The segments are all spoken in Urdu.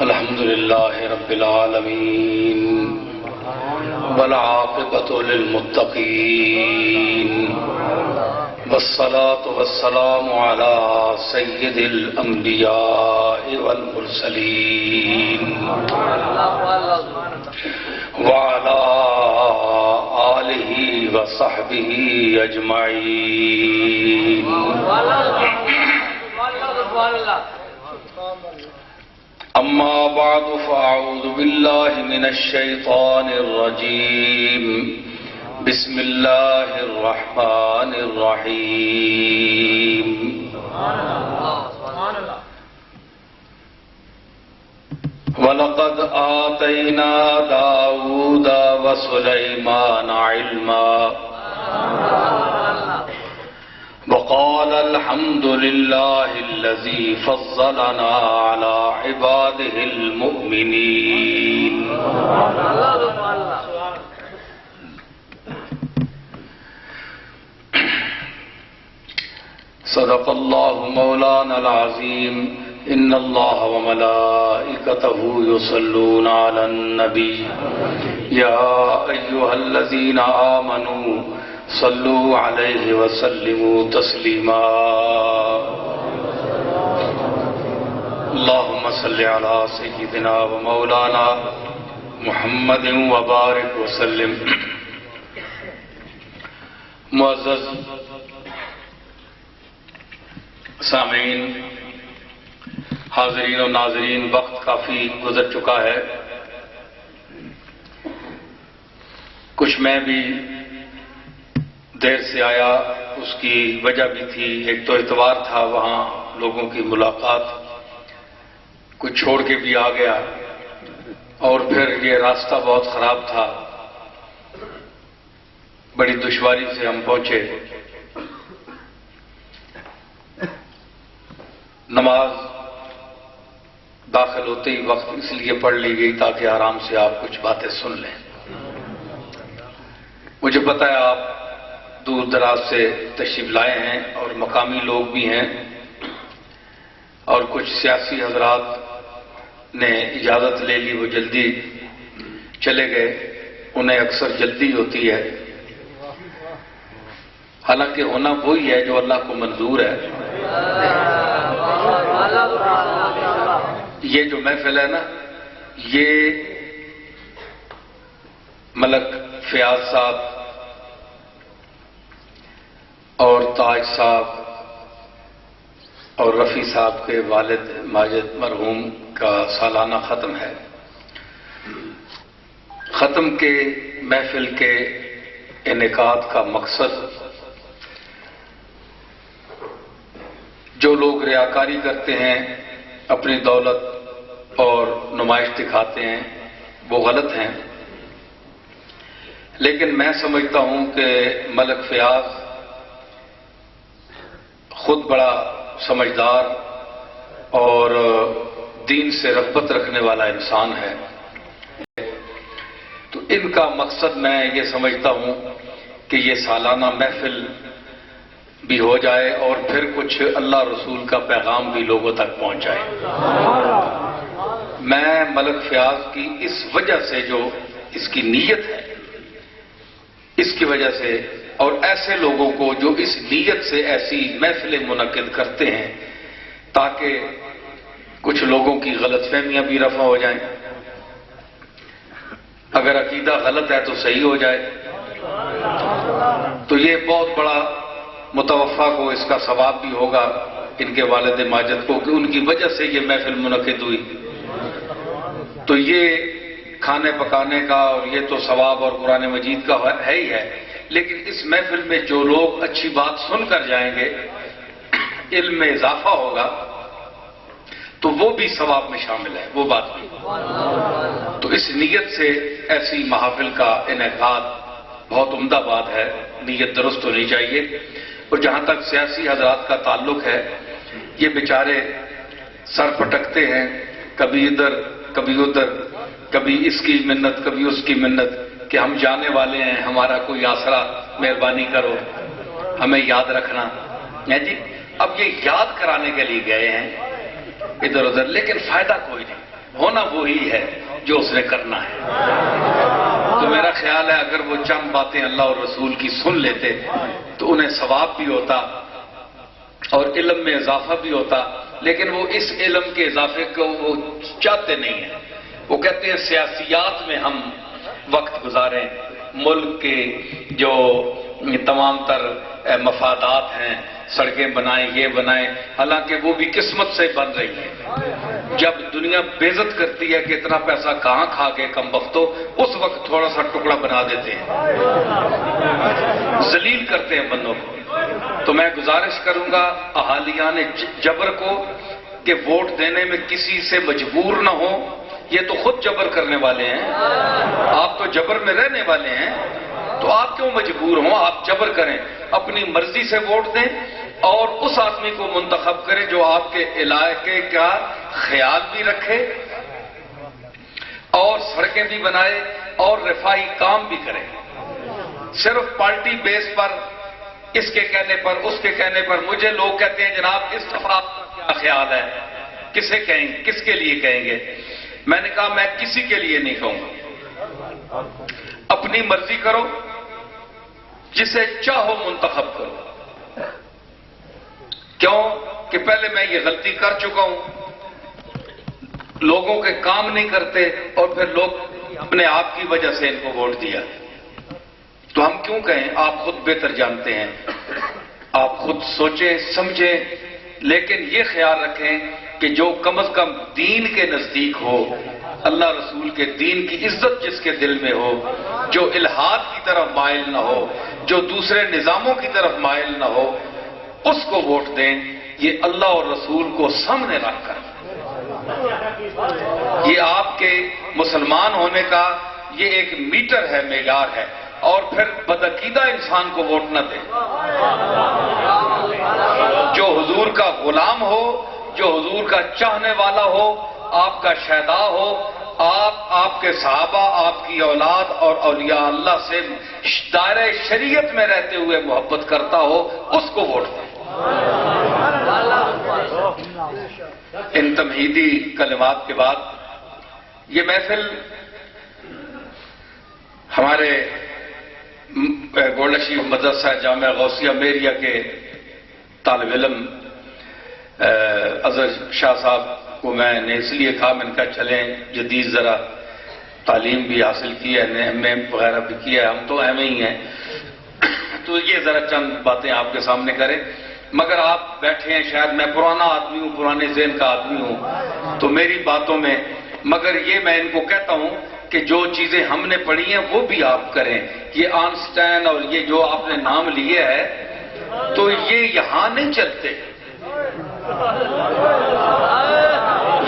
الحمد لله رب العالمين والعاقبة للمتقين والصلاة والسلام على سيد الأنبياء والمرسلين وعلى آله وصحبه أجمعين. أما بعد فأعوذ بالله من الشيطان الرجيم. بسم الله الرحمن الرحيم. وَلَقَدْ آتَيْنَا دَاوُودَ وَسُلَيْمَانَ عِلْمًا وَقَالَ الْحَمْدُ لِلَّهِ الَّذِي فَضَّلَنَا عَلَى عِبَادِهِ الْمُؤْمِنِينَ. صدق الله مولانا العظيم. إن الله وملائكته يصلون على النبي يا أيها الذين آمنوا صلوا عليه وسلموا تسليما. اللهم صل على سيدنا ومولانا محمد وبارك وسلم. معزز سامعین، حاضرین و ناظرین، وقت کافی گزر چکا ہے. کچھ میں بھی دیر سے آیا، اس کی وجہ بھی تھی. ایک تو اتوار تھا، وہاں لوگوں کی ملاقات، کچھ چھوڑ کے بھی آ گیا، اور پھر یہ راستہ بہت خراب تھا. بڑی دشواری سے ہم پہنچے. نماز داخل ہوتے ہی وقت اس لیے پڑھ لی گئی تاکہ آرام سے آپ کچھ باتیں سن لیں. مجھے پتہ ہے آپ دور دراز سے تشریف لائے ہیں اور مقامی لوگ بھی ہیں، اور کچھ سیاسی حضرات نے اجازت لے لی، وہ جلدی چلے گئے. انہیں اکثر جلدی ہوتی ہے، حالانکہ ہونا وہی ہے جو اللہ کو منظور ہے. یہ جو محفل ہے نا، یہ ملک فیاض صاحب اور تاج صاحب اور رفیع صاحب کے والد ماجد مرحوم کا سالانہ ختم ہے. ختم کے محفل کے انعقاد کا مقصد جو لوگ ریاکاری کرتے ہیں، اپنی دولت اور نمائش دکھاتے ہیں، وہ غلط ہیں. لیکن میں سمجھتا ہوں کہ ملک فیاض خود بڑا سمجھدار اور دین سے رغبت رکھنے والا انسان ہے. تو ان کا مقصد میں یہ سمجھتا ہوں کہ یہ سالانہ محفل بھی ہو جائے اور پھر کچھ اللہ رسول کا پیغام بھی لوگوں تک پہنچ جائے. میں ملک فیاض کی اس وجہ سے، جو اس کی نیت ہے، اس کی وجہ سے، اور ایسے لوگوں کو جو اس نیت سے ایسی محفلیں منعقد کرتے ہیں تاکہ کچھ لوگوں کی غلط فہمیاں بھی رفع ہو جائیں، اگر عقیدہ غلط ہے تو صحیح ہو جائے. تو یہ بہت بڑا متوفا کو اس کا ثواب بھی ہوگا ان کے والد ماجد کو کہ ان کی وجہ سے یہ محفل منعقد ہوئی. تو یہ کھانے پکانے کا اور یہ تو ثواب اور قرآن مجید کا ہے ہی ہے، لیکن اس محفل میں جو لوگ اچھی بات سن کر جائیں گے، علم میں اضافہ ہوگا، تو وہ بھی ثواب میں شامل ہے، وہ بات بھی. تو اس نیت سے ایسی محافل کا انعقاد بہت عمدہ بات ہے، نیت درست ہونی چاہیے. اور جہاں تک سیاسی حضرات کا تعلق ہے، یہ بیچارے سر پٹکتے ہیں، کبھی ادھر کبھی ادھر، کبھی اس کی منت کبھی اس کی منت، کہ ہم جانے والے ہیں، ہمارا کوئی آسرا مہربانی کرو، ہمیں یاد رکھنا ہے جی. اب یہ یاد کرانے کے لیے گئے ہیں ادھر ادھر، لیکن فائدہ کوئی نہیں، ہونا وہی ہے جو اس نے کرنا ہے۔ تو میرا خیال ہے اگر وہ چند باتیں اللہ اور رسول کی سن لیتے تو انہیں ثواب بھی ہوتا اور علم میں اضافہ بھی ہوتا، لیکن وہ اس علم کے اضافے کو وہ چاہتے نہیں ہیں۔ وہ کہتے ہیں سیاسیات میں ہم وقت گزاریں، ملک کے جو تمام تر مفادات ہیں، سڑکیں بنائیں، یہ بنائیں، حالانکہ وہ بھی قسمت سے بن رہی ہیں۔ جب دنیا بےعزت کرتی ہے کہ اتنا پیسہ کہاں کھا کے کم بختو، اس وقت تھوڑا سا ٹکڑا بنا دیتے ہیں، ذلیل کرتے ہیں بندوں کو۔ تو میں گزارش کروں گا اہالیان جبر کو کہ ووٹ دینے میں کسی سے مجبور نہ ہو، یہ تو خود جبر کرنے والے ہیں، آپ تو جبر میں رہنے والے ہیں، تو آپ کیوں مجبور ہوں؟ آپ جبر کریں، اپنی مرضی سے ووٹ دیں اور اس آدمی کو منتخب کریں جو آپ کے علاقے کا خیال بھی رکھے اور سڑکیں بھی بنائے اور رفاہی کام بھی کرے۔ صرف پارٹی بیس پر، اس کے کہنے پر، اس کے کہنے پر، مجھے لوگ کہتے ہیں جناب اس دفعہ آپ کا کیا خیال ہے، کسے کہیں گے، کس کے لیے کہیں گے؟ میں نے کہا میں کسی کے لیے نہیں کہوں گا، اپنی مرضی کرو، جسے چاہو منتخب کرو۔ کیوں کہ پہلے میں یہ غلطی کر چکا ہوں، لوگوں کے کام نہیں کرتے اور پھر لوگ اپنے آپ کی وجہ سے ان کو ووٹ دیا، تو ہم کیوں کہیں؟ آپ خود بہتر جانتے ہیں، آپ خود سوچیں سمجھیں، لیکن یہ خیال رکھیں کہ جو کم از کم دین کے نزدیک ہو، اللہ رسول کے دین کی عزت جس کے دل میں ہو، جو الحاد کی طرف مائل نہ ہو، جو دوسرے نظاموں کی طرف مائل نہ ہو، اس کو ووٹ دیں۔ یہ اللہ اور رسول کو سامنے رکھ کر، یہ آپ کے مسلمان ہونے کا یہ ایک میٹر ہے، معیار ہے، اور پھر بدعقیدہ انسان کو ووٹ نہ دیں۔ جو حضور کا غلام ہو، جو حضور کا چاہنے والا ہو، آپ کا شہدا ہو، آپ کے صحابہ، آپ کی اولاد اور اولیاء اللہ سے دائرہ شریعت میں رہتے ہوئے محبت کرتا ہو، اس کو ووٹ دیں۔ ان تمہیدی کلمات کے بعد یہ محفل ہمارے گولڈا شریف مدرسہ جامعہ غوثیہ میریہ کے طالب علم اظہر شاہ صاحب کو میں نے اس لیے کہا، میں نے کہا چلیں جدید ذرا تعلیم بھی حاصل کی ہے، ایم اے وغیرہ بھی کیا ہے، ہم تو ایم اے ہی ہیں، تو یہ ذرا چند باتیں آپ کے سامنے کریں۔ مگر آپ بیٹھے ہیں، شاید میں پرانا آدمی ہوں، پرانے ذہن کا آدمی ہوں، تو میری باتوں میں، مگر یہ میں ان کو کہتا ہوں کہ جو چیزیں ہم نے پڑھی ہیں وہ بھی آپ کریں۔ یہ آئنسٹائن اور یہ جو آپ نے نام لیے ہے تو یہ یہاں نہیں چلتے،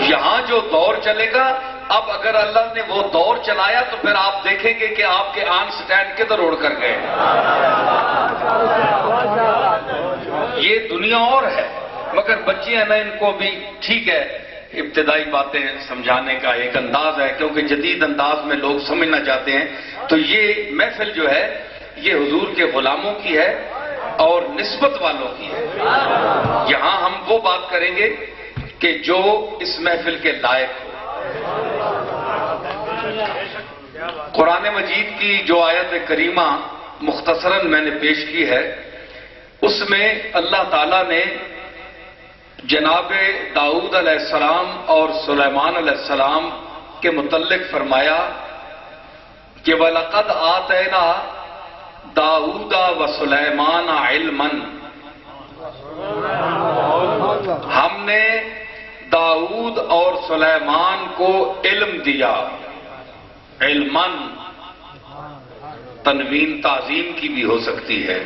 یہاں جو دور چلے گا، اب اگر اللہ نے وہ دور چلایا تو پھر آپ دیکھیں گے کہ آپ کے آئنسٹائن کدھر اڑ کر گئے۔ یہ دنیا اور ہے، مگر بچے ہیں نا، ان کو بھی ٹھیک ہے، ابتدائی باتیں سمجھانے کا ایک انداز ہے، کیونکہ جدید انداز میں لوگ سمجھنا چاہتے ہیں۔ تو یہ محفل جو ہے یہ حضور کے غلاموں کی ہے اور نسبت والوں کی ہے۔ یہاں ہم وہ بات کریں گے کہ جو اس محفل کے لائق ہو۔ قرآن مجید کی جو آیت کریمہ مختصراً میں نے پیش کی ہے، اس میں اللہ تعالیٰ نے جناب داؤد علیہ السلام اور سلیمان علیہ السلام کے متعلق فرمایا کہ وَلَقَدْ آتَيْنَا داؤد وسلیمان عِلْمًا، ہم نے داؤد اور سلیمان کو علم دیا۔ علماً تنوین تعظیم کی بھی ہو سکتی ہے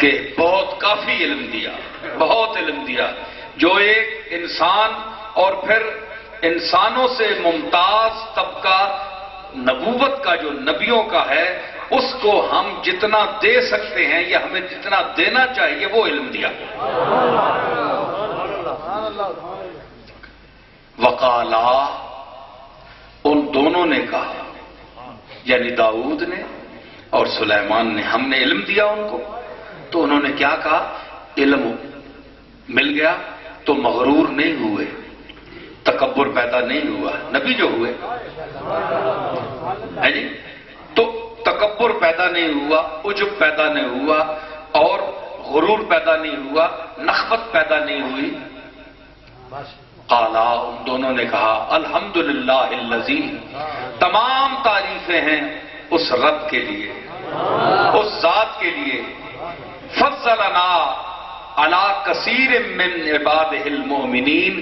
کہ بہت کافی علم دیا، بہت علم دیا، جو ایک انسان اور پھر انسانوں سے ممتاز طبقہ نبوت کا جو نبیوں کا ہے، اس کو ہم جتنا دے سکتے ہیں یا ہمیں جتنا دینا چاہیے وہ علم دیا۔ وقالا، ان دونوں نے کہا، یعنی داؤد نے اور سلیمان نے، ہم نے علم دیا ان کو، تو انہوں نے کیا کہا؟ علم مل گیا تو مغرور نہیں ہوئے، تکبر پیدا نہیں ہوا، نبی جو ہوئے ہے جی، تو تکبر پیدا نہیں ہوا، عجب پیدا نہیں ہوا، اور غرور پیدا نہیں ہوا، نخوت پیدا نہیں ہوئی۔ قالا، ان دونوں نے کہا الحمدللہ الذی، تمام تعریفیں ہیں اس رب کے لیے، اس ذات کے لیے، فضلنا علی کثیر من عبادہ المؤمنین،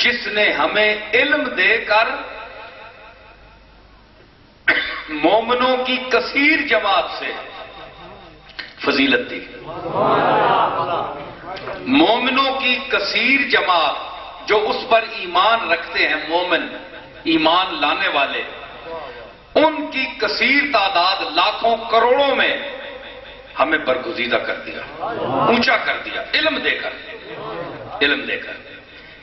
جس نے ہمیں علم دے کر مومنوں کی کثیر جماعت سے فضیلت دی۔ مومنوں کی کثیر جماعت جو اس پر ایمان رکھتے ہیں، مومن ایمان لانے والے، ان کی کثیر تعداد لاکھوں کروڑوں میں ہمیں برگزیدہ کر دیا، اونچا کر دیا، علم دے کر، علم دے کر۔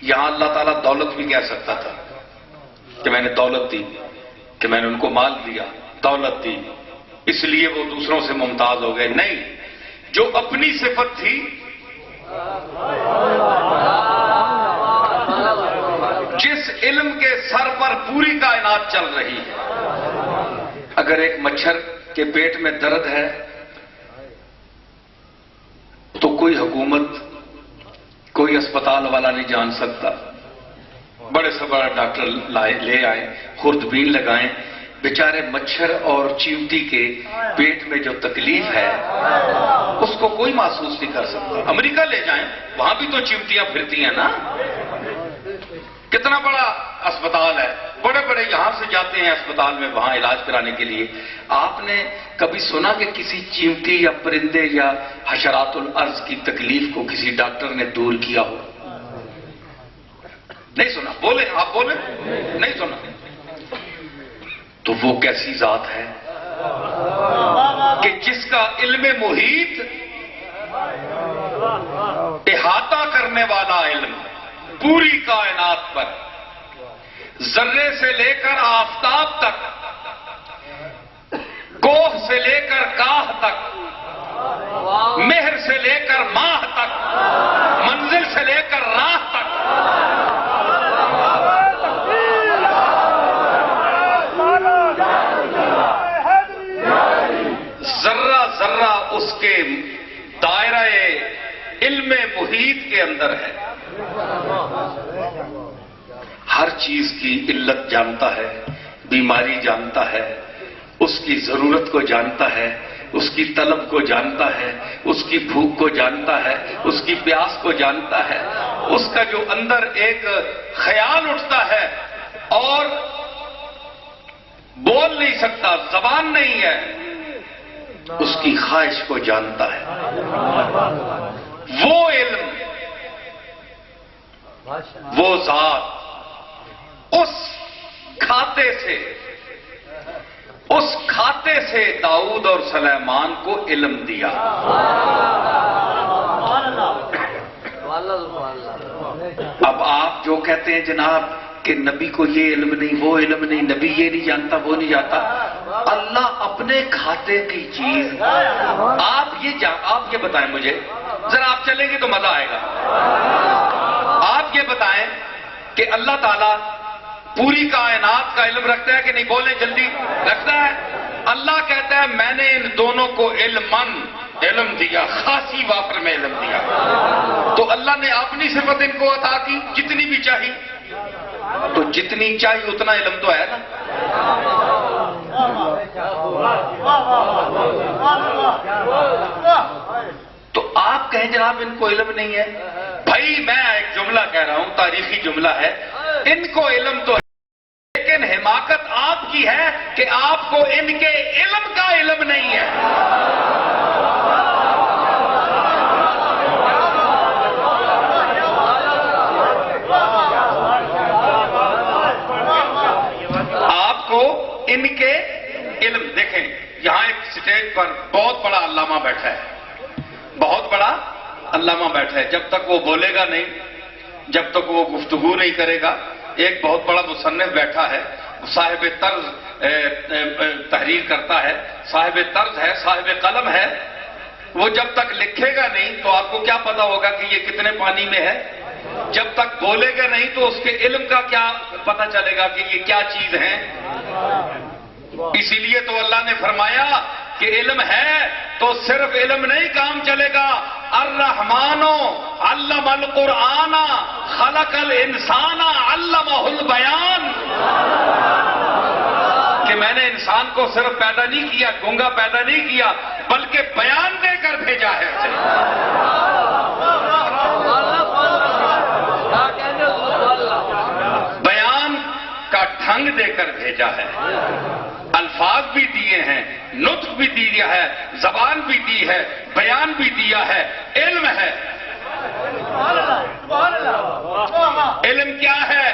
یہاں اللہ تعالیٰ دولت بھی کہہ سکتا تھا کہ میں نے دولت دی، کہ میں نے ان کو مال دیا، دولت دی، اس لیے وہ دوسروں سے ممتاز ہو گئے۔ نہیں، جو اپنی صفت تھی، جس علم کے سر پر پوری کائنات چل رہی ہے، اگر ایک مچھر کے پیٹ میں درد ہے تو کوئی حکومت، کوئی اسپتال والا نہیں جان سکتا۔ بڑے سے بڑا ڈاکٹر لے آئیں، خوردبین لگائیں، بیچارے مچھر اور چیونٹی کے پیٹ میں جو تکلیف ہے اس کو کوئی محسوس نہیں کر سکتا۔ امریکہ لے جائیں، وہاں بھی تو چیونٹیاں پھرتی ہیں نا، کتنا بڑا اسپتال ہے، بڑے بڑے یہاں سے جاتے ہیں اسپتال میں وہاں علاج کرانے کے لیے۔ آپ نے کبھی سنا کہ کسی چیونٹی یا پرندے یا حشرات الارض کی تکلیف کو کسی ڈاکٹر نے دور کیا ہو؟ نہیں سنا؟ بولے، آپ بولے، نہیں سنا؟ تو وہ کیسی ذات ہے کہ جس کا علم محیط، احاطہ کرنے والا علم پوری کائنات پر، ذرے سے لے کر آفتاب تک، کوہ سے لے کر کاہ تک، مہر سے لے کر ماہ تک، منزل سے لے کر راہ تک، ذرہ ذرہ اس کے دائرہ علم محیط کے اندر ہے۔ ہر چیز کی علت جانتا ہے، بیماری جانتا ہے، اس کی ضرورت کو جانتا ہے، اس کی طلب کو جانتا ہے، اس کی بھوک کو جانتا ہے، اس کی پیاس کو جانتا ہے، اس کا جو اندر ایک خیال اٹھتا ہے اور بول نہیں سکتا، زبان نہیں ہے، اس کی خواہش کو جانتا ہے۔ وہ علم، وہ ذات اس کھاتے سے داؤد اور سلیمان کو علم دیا۔ اب آپ جو کہتے ہیں جناب کہ نبی کو یہ علم نہیں، وہ علم نہیں، نبی یہ نہیں جانتا، وہ نہیں جانتا، اللہ اپنے کھاتے کی چیز، آپ یہ بتائیں مجھے، ذرا آپ چلیں گے تو مزہ آئے گا۔ آپ یہ بتائیں کہ اللہ تعالیٰ پوری کائنات کا علم رکھتا ہے کہ نہیں؟ بولیں جلدی، رکھتا ہے۔ اللہ کہتا ہے میں نے ان دونوں کو علم دیا، خاصی وافر میں علم دیا۔ تو اللہ نے اپنی صفت ان کو عطا کی، جتنی بھی چاہیے، تو جتنی چاہیے اتنا علم تو ہے نا۔ تو آپ کہیں جناب ان کو علم نہیں ہے، بھائی میں ایک جملہ کہہ رہا ہوں، تاریخی جملہ ہے، ان کو علم تو ہے، لیکن حماقت آپ کی ہے کہ آپ کو ان کے علم کا علم نہیں ہے۔ آپ کو ان کے علم، دیکھیں یہاں ایک سٹیج پر بہت بڑا علامہ بیٹھا ہے، بہت بڑا علامہ بیٹھا ہے، جب تک وہ بولے گا نہیں، جب تک وہ گفتگو نہیں کرے گا، ایک بہت بڑا مصنف بیٹھا ہے، صاحب طرز تحریر کرتا ہے، صاحب طرز ہے، صاحب قلم ہے، وہ جب تک لکھے گا نہیں تو آپ کو کیا پتا ہوگا کہ یہ کتنے پانی میں ہے؟ جب تک بولے گا نہیں تو اس کے علم کا کیا پتا چلے گا کہ یہ کیا چیز ہے؟ اسی لیے تو اللہ نے فرمایا کہ علم ہے تو صرف علم نہیں کام چلے گا. الرحمن علم القرآن خلق الانسان علمہ البیان. کہ میں نے انسان کو صرف پیدا نہیں کیا، گونگا پیدا نہیں کیا، بلکہ بیان دے کر بھیجا ہے اسے. بیان کا ڈھنگ دے کر بھیجا ہے، الفاظ بھی دیے ہیں، نطق بھی دیا ہے، زبان بھی دی ہے، بیان بھی دیا ہے، علم ہے. علم کیا ہے؟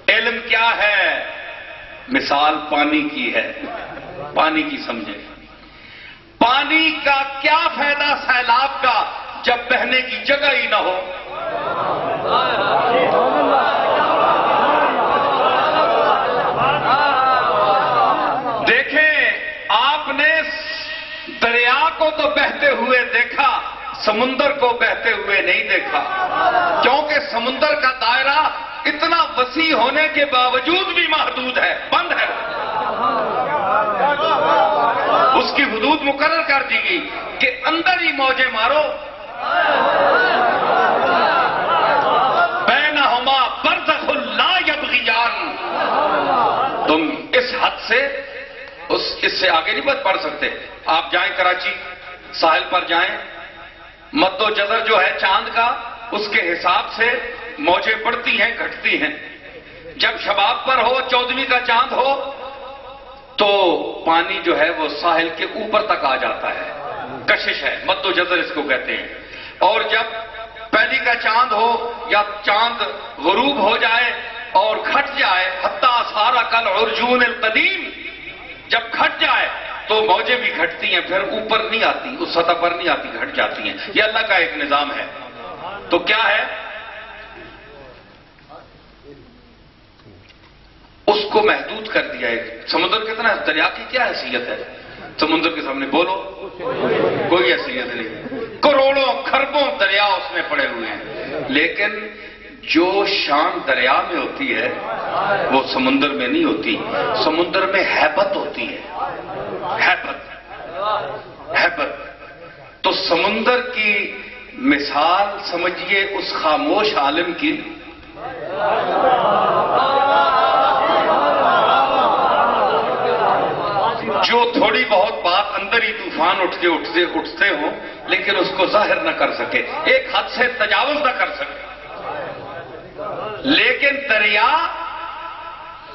علم کیا ہے؟ مثال پانی کی ہے. پانی کی سمجھے. پانی کا کیا فائدہ سیلاب کا جب بہنے کی جگہ ہی نہ ہو؟ دیکھیں، آپ نے دریا کو تو بہتے ہوئے دیکھا، سمندر کو بہتے ہوئے نہیں دیکھا، کیونکہ سمندر کا دائرہ اتنا وسیع ہونے کے باوجود بھی محدود ہے، بند ہے. اس کی حدود مقرر کر دی گئی کہ اندر ہی موجیں مارو. بینہما برزخ لا یبغیان. تم اس حد سے اس سے آگے نہیں بڑھ سکتے. آپ جائیں کراچی ساحل پر جائیں، مد و جزر جو ہے چاند کا، اس کے حساب سے موجیں بڑھتی ہیں گھٹتی ہیں. جب شباب پر ہو، 14ویں کا چاند ہو، تو پانی جو ہے وہ ساحل کے اوپر تک آ جاتا ہے. کشش ہے، مد و جزر اس کو کہتے ہیں. اور جب پہلی کا چاند ہو یا چاند غروب ہو جائے اور گھٹ جائے، حتی صار کالعرجون القدیم، جب گھٹ جائے تو موجیں بھی گھٹتی ہیں، پھر اوپر نہیں آتی، اس سطح پر نہیں آتی، گھٹ جاتی ہیں. یہ اللہ کا ایک نظام ہے. تو کیا ہے؟ اس کو محدود کر دیا ہے. سمندر کتنا ہے؟ دریا کی کیا حیثیت ہے سمندر کے سامنے؟ بولو. کوئی حیثیت نہیں. کروڑوں خربوں دریا اس میں پڑے ہوئے ہیں، لیکن جو شان دریا میں ہوتی ہے وہ سمندر میں نہیں ہوتی. سمندر میں ہیبت ہوتی ہے، ہیبت. تو سمندر کی مثال سمجھیے اس خاموش عالم کی جو تھوڑی بہت بات اندر ہی طوفان اٹھتے ہوں لیکن اس کو ظاہر نہ کر سکے، ایک حد سے تجاوز نہ کر سکے. لیکن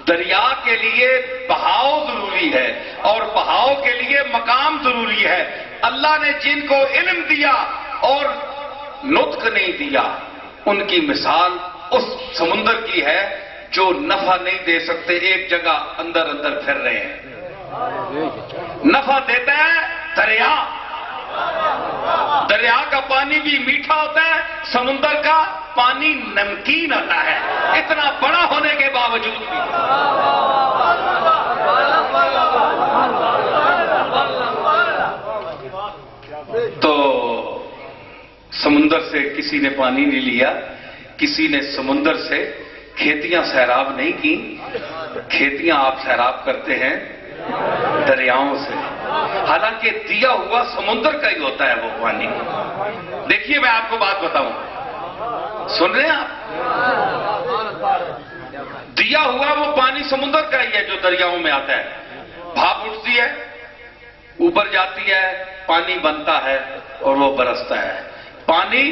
دریا کے لیے بہاؤ ضروری ہے اور بہاؤ کے لیے مقام ضروری ہے. اللہ نے جن کو علم دیا اور نطق نہیں دیا، ان کی مثال اس سمندر کی ہے جو نفع نہیں دے سکتے، ایک جگہ اندر اندر پھر رہے ہیں. نفع دیتا ہے دریا کا پانی بھی میٹھا ہوتا ہے، سمندر کا پانی نمکین آتا ہے، اتنا بڑا ہونے کے باوجود بھی. تو سمندر سے کسی نے پانی نہیں لیا، کسی نے سمندر سے کھیتیاں سیراب نہیں کی. کھیتیاں آپ سیراب کرتے ہیں دریاؤں سے، حالانکہ دیا ہوا سمندر کا ہی ہوتا ہے وہ پانی. دیکھیے میں آپ کو بات بتاؤں، سن رہے ہیں آپ؟ دیا ہوا وہ پانی سمندر کا ہی ہے جو دریاؤں میں آتا ہے. بھاپ اٹھتی ہے، اوپر جاتی ہے، پانی بنتا ہے اور وہ برستا ہے. پانی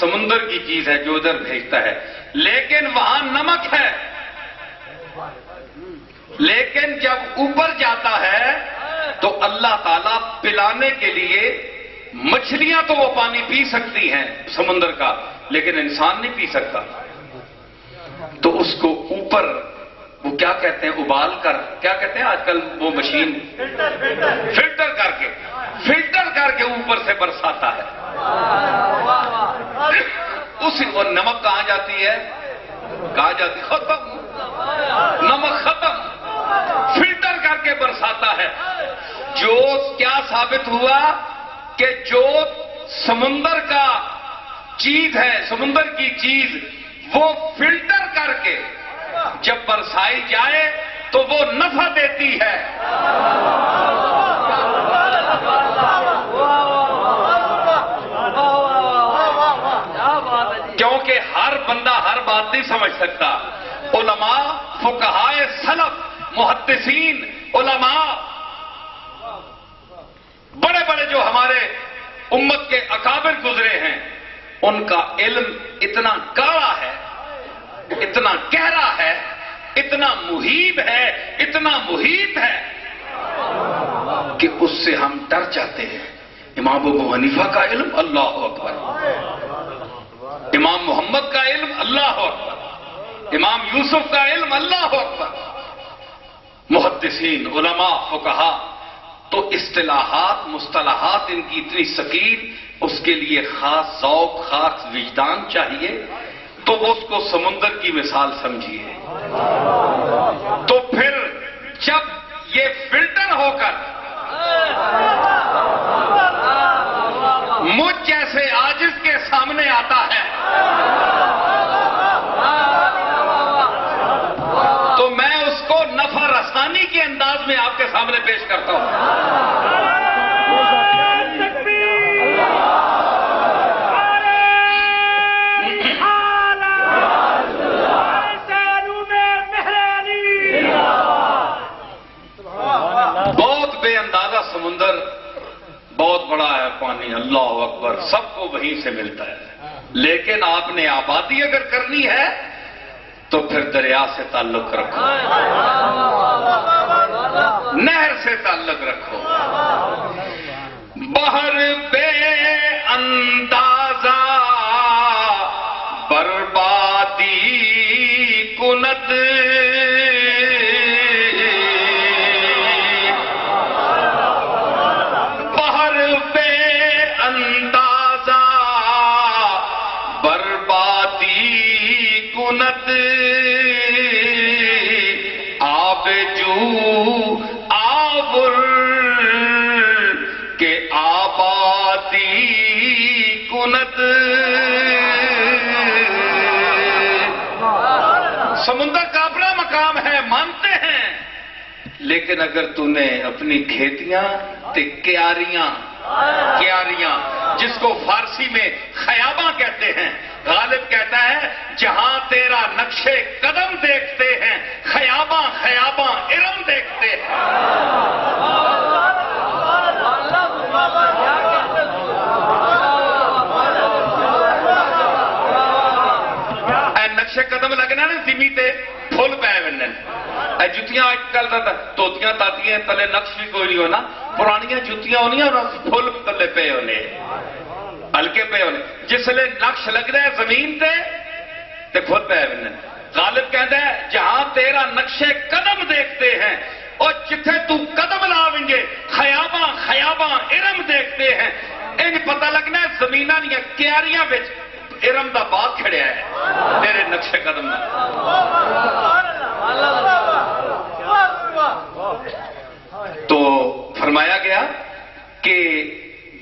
سمندر کی چیز ہے جو ادھر بھیجتا ہے، لیکن وہاں نمک ہے. لیکن جب اوپر جاتا ہے تو اللہ تعالیٰ پلانے کے لیے، مچھلیاں تو وہ پانی پی سکتی ہیں سمندر کا، لیکن انسان نہیں پی سکتا. تو اس کو اوپر وہ کیا کہتے ہیں، ابال کر، کیا کہتے ہیں آج کل وہ مشین، فلٹر کر کے اوپر سے برساتا ہے. وہ نمک کہاں جاتی ہے؟ ختم، نمک ختم. فلٹر کر کے برساتا ہے. جو کیا ثابت ہوا کہ جو سمندر کا چیز ہے، سمندر کی چیز، وہ فلٹر کر کے جب برسائی جائے تو وہ نفع دیتی ہے. کیونکہ ہر بندہ ہر بات نہیں سمجھ سکتا. علماء، فقہائے سلف، محدثین، علماء، بڑے بڑے جو ہمارے امت کے اکابر گزرے ہیں، ان کا علم اتنا گاڑا ہے، اتنا گہرا ہے، اتنا محیط ہے، اتنا محیط ہے کہ اس سے ہم ڈر جاتے ہیں. امام ابو حنیفہ کا علم، اللہ اکبر. امام محمد کا علم، اللہ اکبر. امام یوسف کا علم، اللہ اکبر. محدثین، علماء، فقہا، تو اصطلاحات، مصطلحات ان کی اتنی ثقیل، اس کے لیے خاص ذوق، خاص وجدان چاہیے. تو وہ اس کو سمندر کی مثال سمجھیے. تو پھر جب یہ فلٹر ہو کر مجھ جیسے عاجز کے سامنے آتا ہے تو میں اس کو نفع رسانی کے انداز میں آپ کے سامنے پیش کرتا ہوں. بہت بے اندازہ سمندر، بہت بڑا ہے پانی، اللہ اکبر، سب کو وہیں سے ملتا ہے. لیکن آپ نے آبادی اگر کرنی ہے تو پھر دریا سے تعلق رکھو، نہر سے تعلق رکھو. بہر بے اندازہ بربادی کند، بہر بے اندازہ بربادی کند، آب جو آور کے آبادی کند. سمندر کا اپنا مقام ہے، مانتے ہیں، لیکن اگر تو نے اپنی کھیتیاں تے کیاریاں جس کو فارسی میں خیاباں کہتے ہیں، غالب کہتا ہے جہاں تیرا نقش قدم دیکھتے ہیں، خیاباں خیاباں ارم دیکھتے ہیں. اے نقش قدم لگنا نا زمین تے پھول پے ونن. اے جتیاں اج کل توتیاں تاتیاں تلے نقش بھی کوئی نہیں ہونا. پرانیاں جتیاں ہونیاں پھول تلے پے ہونے، ہلکے پے ہونے. جس لئے نقش لگ رہا ہے زمین تے پھول پے ونن. غالب کہتا ہے جہاں تیرا نقش قدم دیکھتے ہیں، اور جتھے تو قدم لاویں گے خیاباں خیاباں ارم دیکھتے ہیں. ان پتہ لگنا ہے زمیناں دیاں کیاریاں وچ ارم دا باغ کھڑیا ہے تیرے نقش قدم دا. تو فرمایا گیا کہ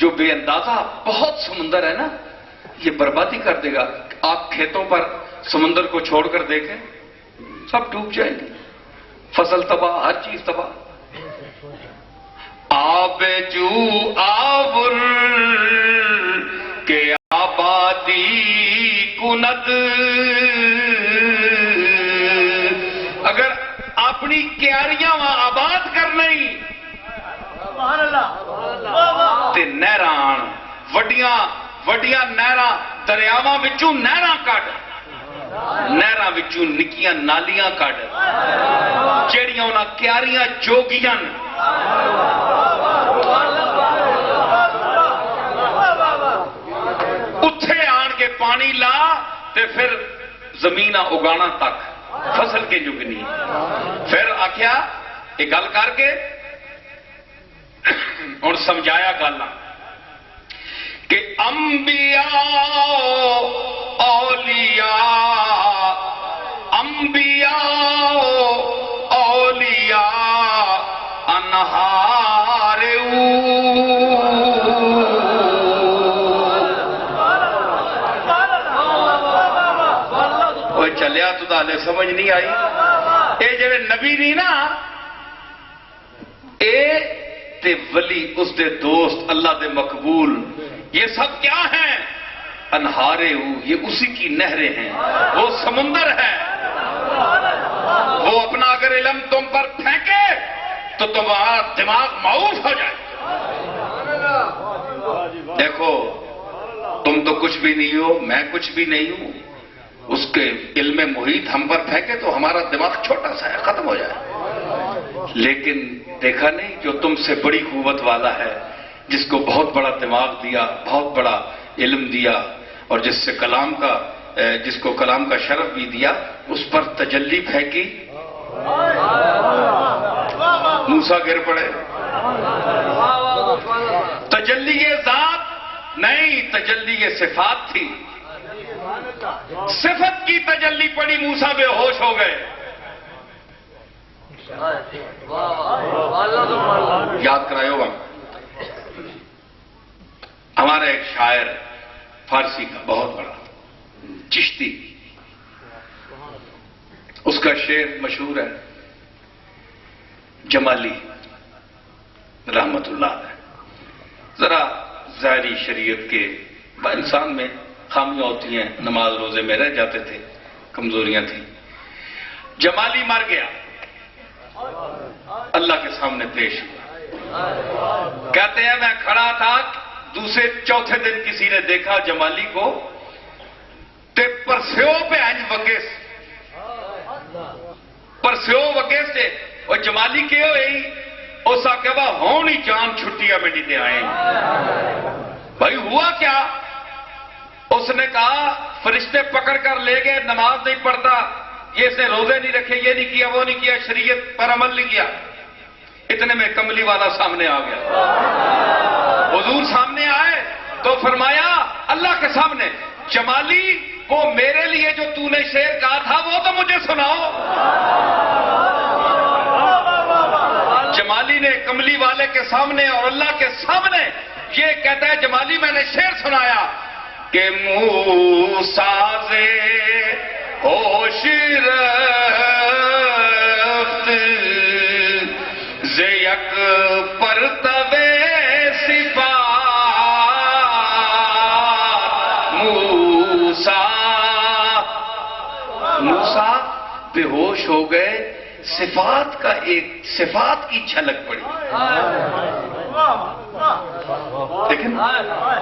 جو بے اندازہ بہت سمندر ہے نا، یہ بربادی کر دے گا. آپ کھیتوں پر سمندر کو چھوڑ کر دیکھیں، سب ڈوب جائیں گے، فصل تباہ، ہر چیز تباہ. آب جو آور کے آبادی کند، اگر اپنی کیاریاں وہاں آباد کرنی تے نہراں وڈیاں وڈیاں نہراں دریاواں وچوں نہراں کڈ، نہراں وچوں نکیاں نالیاں کڈ جڑیاں انہاں کیاریاں جوگیاں اتھے آن کے پانی لا تے پھر زمینہ اگانا تک فصل کے جگنی. پھر آکھیا یہ گل کر کے اور سمجھایا گل کہ انبیاء اولیاء، انبیاء اولیاء انہار چلیا تو ہلے سمجھ نہیں آئی. اے جڑے نبی نہیں نا اے تے ولی اس دے دوست اللہ دے مقبول یہ سب کیا ہیں؟ انہارے یہ اسی کی نہریں ہیں. وہ سمندر ہے. وہ اپنا اگر علم تم پر پھینکے تو تمہارا دماغ معوف ہو جائے. دیکھو تم تو کچھ بھی نہیں ہو، میں کچھ بھی نہیں ہوں. اس کے علم محیط ہم پر پھینکے تو ہمارا دماغ چھوٹا سا ہے، ختم ہو جائے. لیکن دیکھا نہیں جو تم سے بڑی قوت والا ہے، جس کو بہت بڑا دماغ دیا، بہت بڑا علم دیا، اور جس کو کلام کا شرف بھی دیا، اس پر تجلی پھینکی، موسیٰ گر پڑے. تجلی ذات نہیں، تجلی صفات تھی. صفت کی تجلی پڑی، موسیٰ بے ہوش ہو گئے. یاد کرائے ہوگا ہمارا ایک شاعر فارسی کا بہت بڑا چشتی، اس کا شعر مشہور ہے، جمالی رحمت اللہ علیہ. ذرا ظاہری شریعت کے انسان میں خامیاں ہوتی ہیں، نماز روزے میں رہ جاتے تھے، کمزوریاں تھیں. جمالی مر گیا، اللہ کے سامنے پیش ہوا. کہتے ہیں میں کھڑا تھا، دوسرے چوتھے دن کسی نے دیکھا جمالی کو تے پرسیو پہ انج وگے پرسیو وگے سے. اور جمالی کے ہوئی اس آکبہ ہونی جان چھٹیاں میں نہیں دے آئیں. بھائی ہوا کیا؟ اس نے کہا فرشتے پکڑ کر لے گئے، نماز نہیں پڑھتا، یہ اس نے روزے نہیں رکھے، یہ نہیں کیا، وہ نہیں کیا، شریعت پر عمل نہیں کیا. اتنے میں کملی والا سامنے آ گیا. حضور سامنے آئے تو فرمایا اللہ کے سامنے، جمالی وہ میرے لیے جو تو نے شعر کہا تھا وہ تو مجھے سناؤ. جمالی نے کملی والے کے سامنے اور اللہ کے سامنے یہ کہتا ہے، جمالی میں نے شعر سنایا کہ موسیٰ سے ہوش رفت ز یک پرتو صفات. موسیٰ بے ہوش ہو گئے، صفات کی جھلک پڑی. لیکن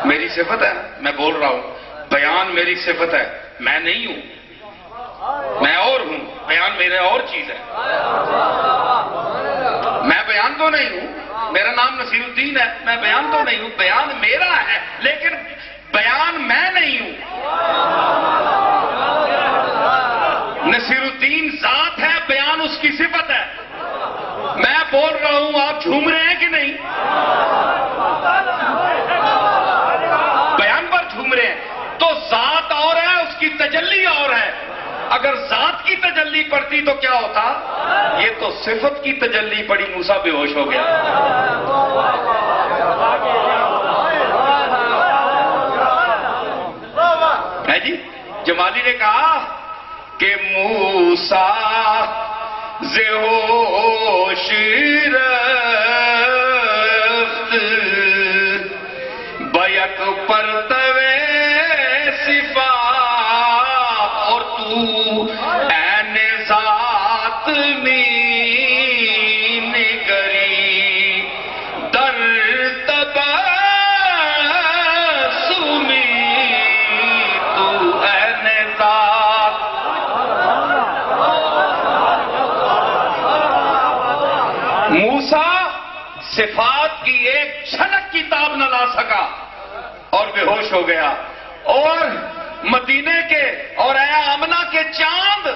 میری صفت ہے، میں بول رہا ہوں، بیان میری صفت ہے، میں نہیں ہوں، میں اور ہوں. بیان میرے اور چیز ہے. میں بیان تو نہیں ہوں، میرا نام نصیر الدین ہے، میں بیان تو نہیں ہوں، بیان میرا ہے، لیکن بیان میں نہیں ہوں. نصیر الدین ذات ہے، بیان اس کی صفت ہے. میں بول رہا ہوں، آپ جھوم رہے ہیں کہ نہیں؟ بیان پر جھوم رہے ہیں. تو ذات اور ہے، اس کی تجلی اور ہے. اگر ذات کی تجلی پڑتی تو کیا ہوتا؟ یہ تو صفت کی تجلی پڑی، موسیٰ بے ہوش ہو گیا. ہے جی. جمالی نے کہا کہ موسیٰ ز ہوش رفت بیک پرتو صفات. اور تو عین ذات میں نگری در تبسمی، تو عین ذات. موسیٰ صفات کی ایک جھلک کی تاب نہ لا سکا اور بے ہوش ہو گیا. اور مدینے کے اور اے آمنہ کے چاند،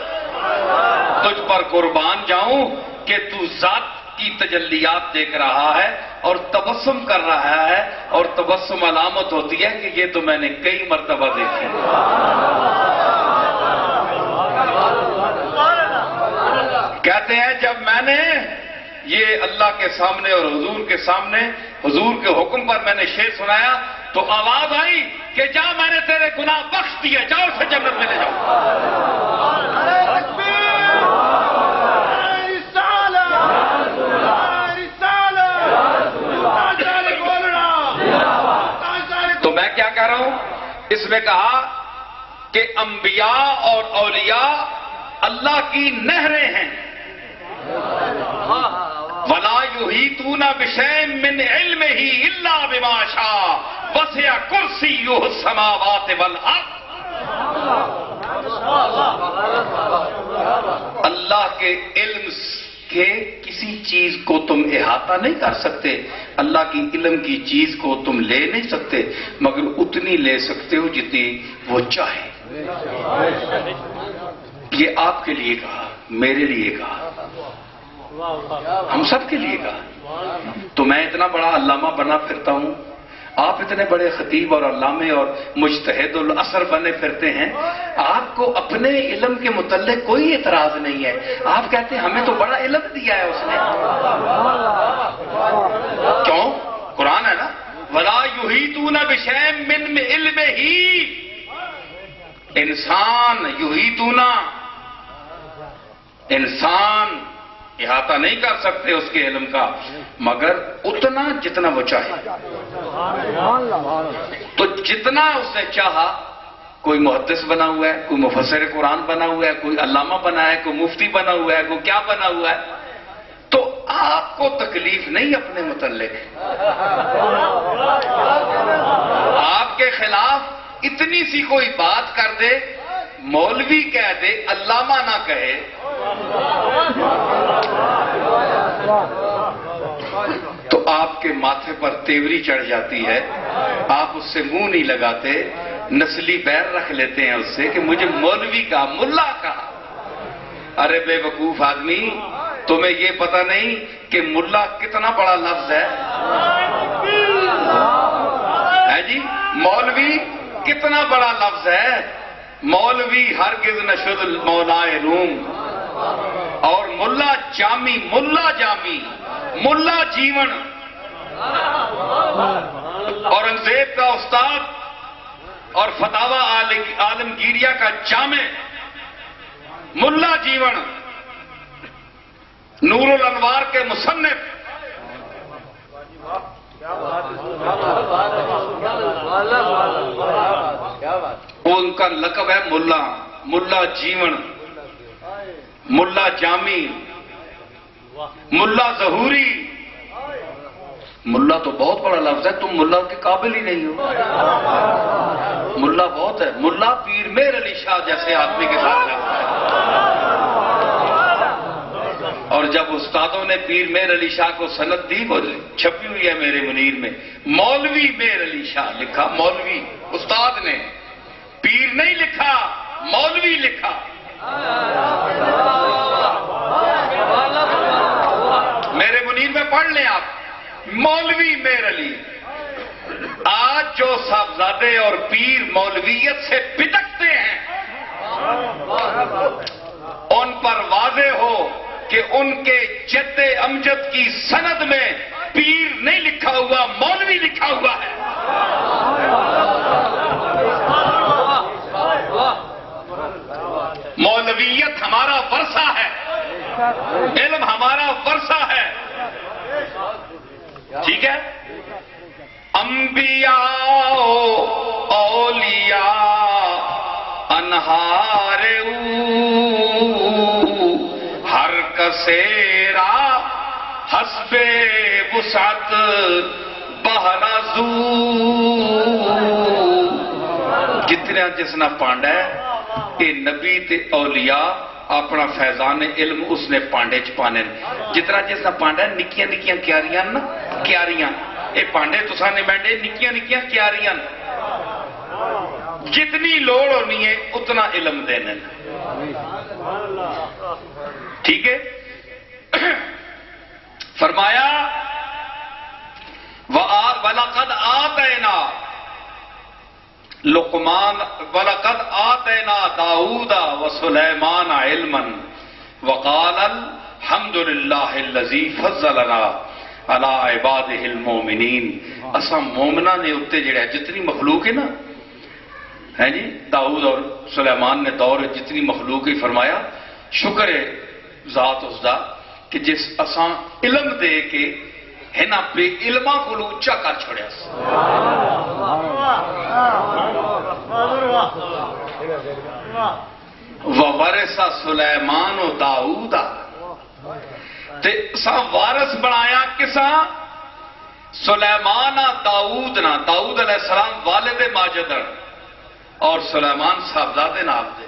تجھ پر قربان جاؤں کہ تو ذات کی تجلیات دیکھ رہا ہے اور تبسم کر رہا ہے، اور تبسم علامت ہوتی ہے کہ یہ تو میں نے کئی مرتبہ دیکھے. کہتے ہیں جب میں نے یہ اللہ کے سامنے اور حضور کے سامنے، حضور کے حکم پر میں نے شعر سنایا تو آواز آئی کہ جا میں نے تیرے گناہ بخش دیے، جاؤ اسے جنت میں لے جاؤ. اس میں کہا کہ انبیاء اور اولیاء اللہ کی نہریں ہیں. وَلَا يُحِيطُونَ بِشَيْءٍ مِّنْ عِلْمِهِ إِلَّا بِمَا شَاءَ وَسِعَ كُرْسِيُّهُ السَّمَاوَاتِ وَالْأَرْضَ. اللہ کے علم کے کسی چیز کو تم احاطہ نہیں کر سکتے، اللہ کی علم کی چیز کو تم لے نہیں سکتے، مگر اتنی لے سکتے ہو جتنی وہ چاہے. یہ آپ کے لیے کہا، میرے لیے کہا، ہم سب کے لیے کہا. تو میں اتنا بڑا علامہ بنا پھرتا ہوں، آپ اتنے بڑے خطیب اور علامے اور مجتہد العصر بنے پھرتے ہیں، آپ کو اپنے علم کے متعلق کوئی اعتراض نہیں ہے. آپ کہتے ہیں ہمیں تو بڑا علم دیا ہے اس نے. کیوں؟ قرآن ہے نا، وَلَا يُحِيطُونَ بِشَيْءٍ مِّنْ عِلْمِهِ. انسان احاطہ نہیں کر سکتے اس کے علم کا، مگر اتنا جتنا وہ چاہے. تو جتنا اس نے چاہا، کوئی محدث بنا ہوا ہے، کوئی مفسر قرآن بنا ہوا ہے، کوئی علامہ بنا ہے، کوئی مفتی بنا ہوا ہے، کوئی کیا بنا ہوا ہے. تو آپ کو تکلیف نہیں اپنے متعلق. آپ کے خلاف اتنی سی کوئی بات کر دے، مولوی کہہ دے، علامہ نہ کہے، تو آپ کے ماتھے پر تیوری چڑھ جاتی ہے، آپ اس سے منہ نہیں لگاتے، نسلی بیر رکھ لیتے ہیں اس سے کہ مجھے مولوی کہا، ملا کہا. ارے بے وقوف آدمی، تمہیں یہ پتہ نہیں کہ ملا کتنا بڑا لفظ ہے جی؟ مولوی کتنا بڑا لفظ ہے. مولوی ہرگز نشد المولائے روم، اور ملا جامی، ملا جامی، ملا جیون، اورنگزیب کا استاد اور فتاوی عالمگیریہ کا جامع ملا جیون، نور الانوار کے مصنف. ان کا لقب ہے ملا، ملا جیون، ملا جامی، ملا ظہوری. ملا تو بہت بڑا لفظ ہے، تم ملا کے قابل ہی نہیں ہو. ملا بہت ہے. ملا پیر میر علی شاہ جیسے آدمی کے ساتھ لگتا ہے. اور جب استادوں نے پیر میر علی شاہ کو سند دی، وہ چھپی ہوئی ہے میرے منیر میں، مولوی میر علی شاہ لکھا، مولوی استاد نے، پیر نہیں لکھا، مولوی لکھا. میرے منیر میں پڑھ لیں آپ، مولوی میر علی. آج جو صاحبزادے اور پیر مولویت سے پٹکتے ہیں، ان پر واضح ہو کہ ان کے جد امجد کی سند میں پیر نہیں لکھا ہوا، مولوی لکھا ہوا ہے. مولویت ہمارا ورثہ ہے، علم ہمارا ورثہ ہے. ٹھیک ہے؟ انبیاء اولیاء انہار ہر کسیرا حسب وسعت بہرازو. جتنا جسنا پانڈا ہے یہ نبی تے اولیاء اپنا فیضان علم اس نے پانڈے چ پانے. جتنا جسنا پانڈا ہے نکیاں نکیاں کیاریاں نا، کیاریاں، یہ پانڈے تساں نے بینڈے نکیاں نکیاں کیاریاں. جتنی لوڑ ہونی ہے اتنا علم دینے. ٹھیک ہے؟ فرمایا وَلَقَدْ آتَيْنَا لقمان وَلَقَدْ آتَيْنَا دَاوُودَ وَسُلَيْمَانَ عِلْمًا وَقَالَ الْحَمْدُ لِلَّهِ الَّذِي فَضَّلَنَا عَلَىٰ عِبَادِهِ الْمُؤْمِنِينَ. اساں مومنہ نے اتے جڑے جتنی مخلوق ہے نا، ہے جی، داؤد اور سلیمان نے دور جتنی مخلوق ہی فرمایا شکر ہے ذات اس دا کہ جس اساں علم دے کے ہے نا بے علماں کو اونچا کر چھوڑیا. وَوَرِثَ سُلَیمان و داؤد تے اساں وارث بنایا کساں سلیمان داؤد نا داؤد علیہ السلام والد ماجد اور سلیمان صاحبزادے نام دے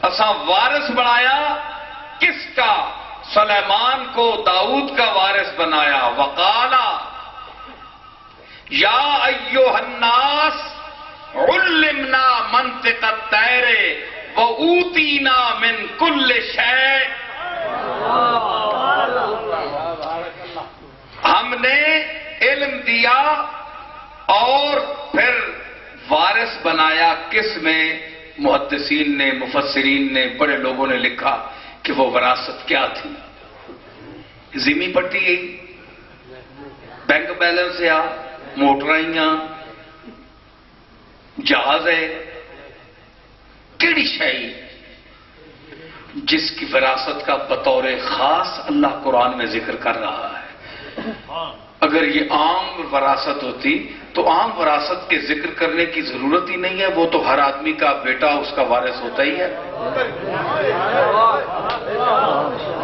اساں وارث بنایا کس کا سلیمان کو داؤد کا وارث بنایا وقالا یا ایوہ الناس علمنا منطق الطیر وَأُوتِينَا مِن كُلِّ شَيْءٍ ہم نے علم دیا اور پھر وارث بنایا کس میں محدثین نے مفسرین نے بڑے لوگوں نے لکھا کہ وہ وراثت کیا تھی زمین پٹی گئی بینک بیلنس یا موٹرائیاں جہاز ہے کیڑی شاہی جس کی وراثت کا بطور خاص اللہ قرآن میں ذکر کر رہا ہے اگر یہ عام وراثت ہوتی تو عام وراثت کے ذکر کرنے کی ضرورت ہی نہیں ہے وہ تو ہر آدمی کا بیٹا اس کا وارث ہوتا ہی ہے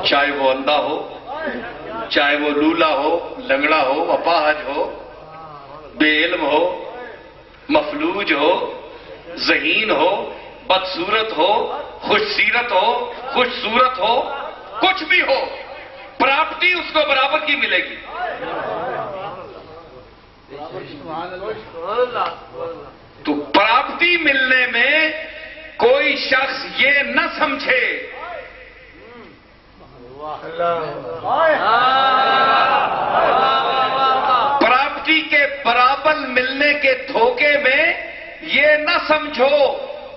چاہے وہ اندھا ہو چاہے وہ لولا ہو لنگڑا ہو اپاہج ہو بے علم ہو مفلوج ہو ذہین ہو بدصورت ہو خوش سیرت ہو خوش صورت ہو کچھ بھی ہو پراپرٹی اس کو برابر کی ملے گی تو پراپرٹی ملنے میں کوئی شخص یہ نہ سمجھے پراپرٹی کے برابر ملنے کے دھوکے میں یہ نہ سمجھو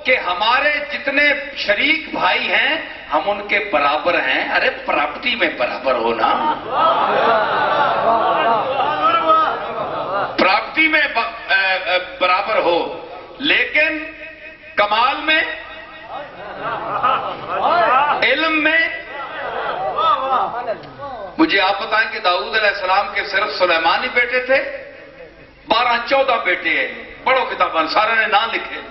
کہ ہمارے جتنے شریک بھائی ہیں ہم ان کے برابر ہیں ارے پراپرٹی میں برابر ہونا پراپرٹی میں برابر ہو لیکن کمال میں علم میں مجھے آپ بتائیں کہ داؤد علیہ السلام کے صرف سلیمان ہی بیٹے تھے 12-14 بیٹے ہیں پڑھو کتاباں سارے نے نام لکھے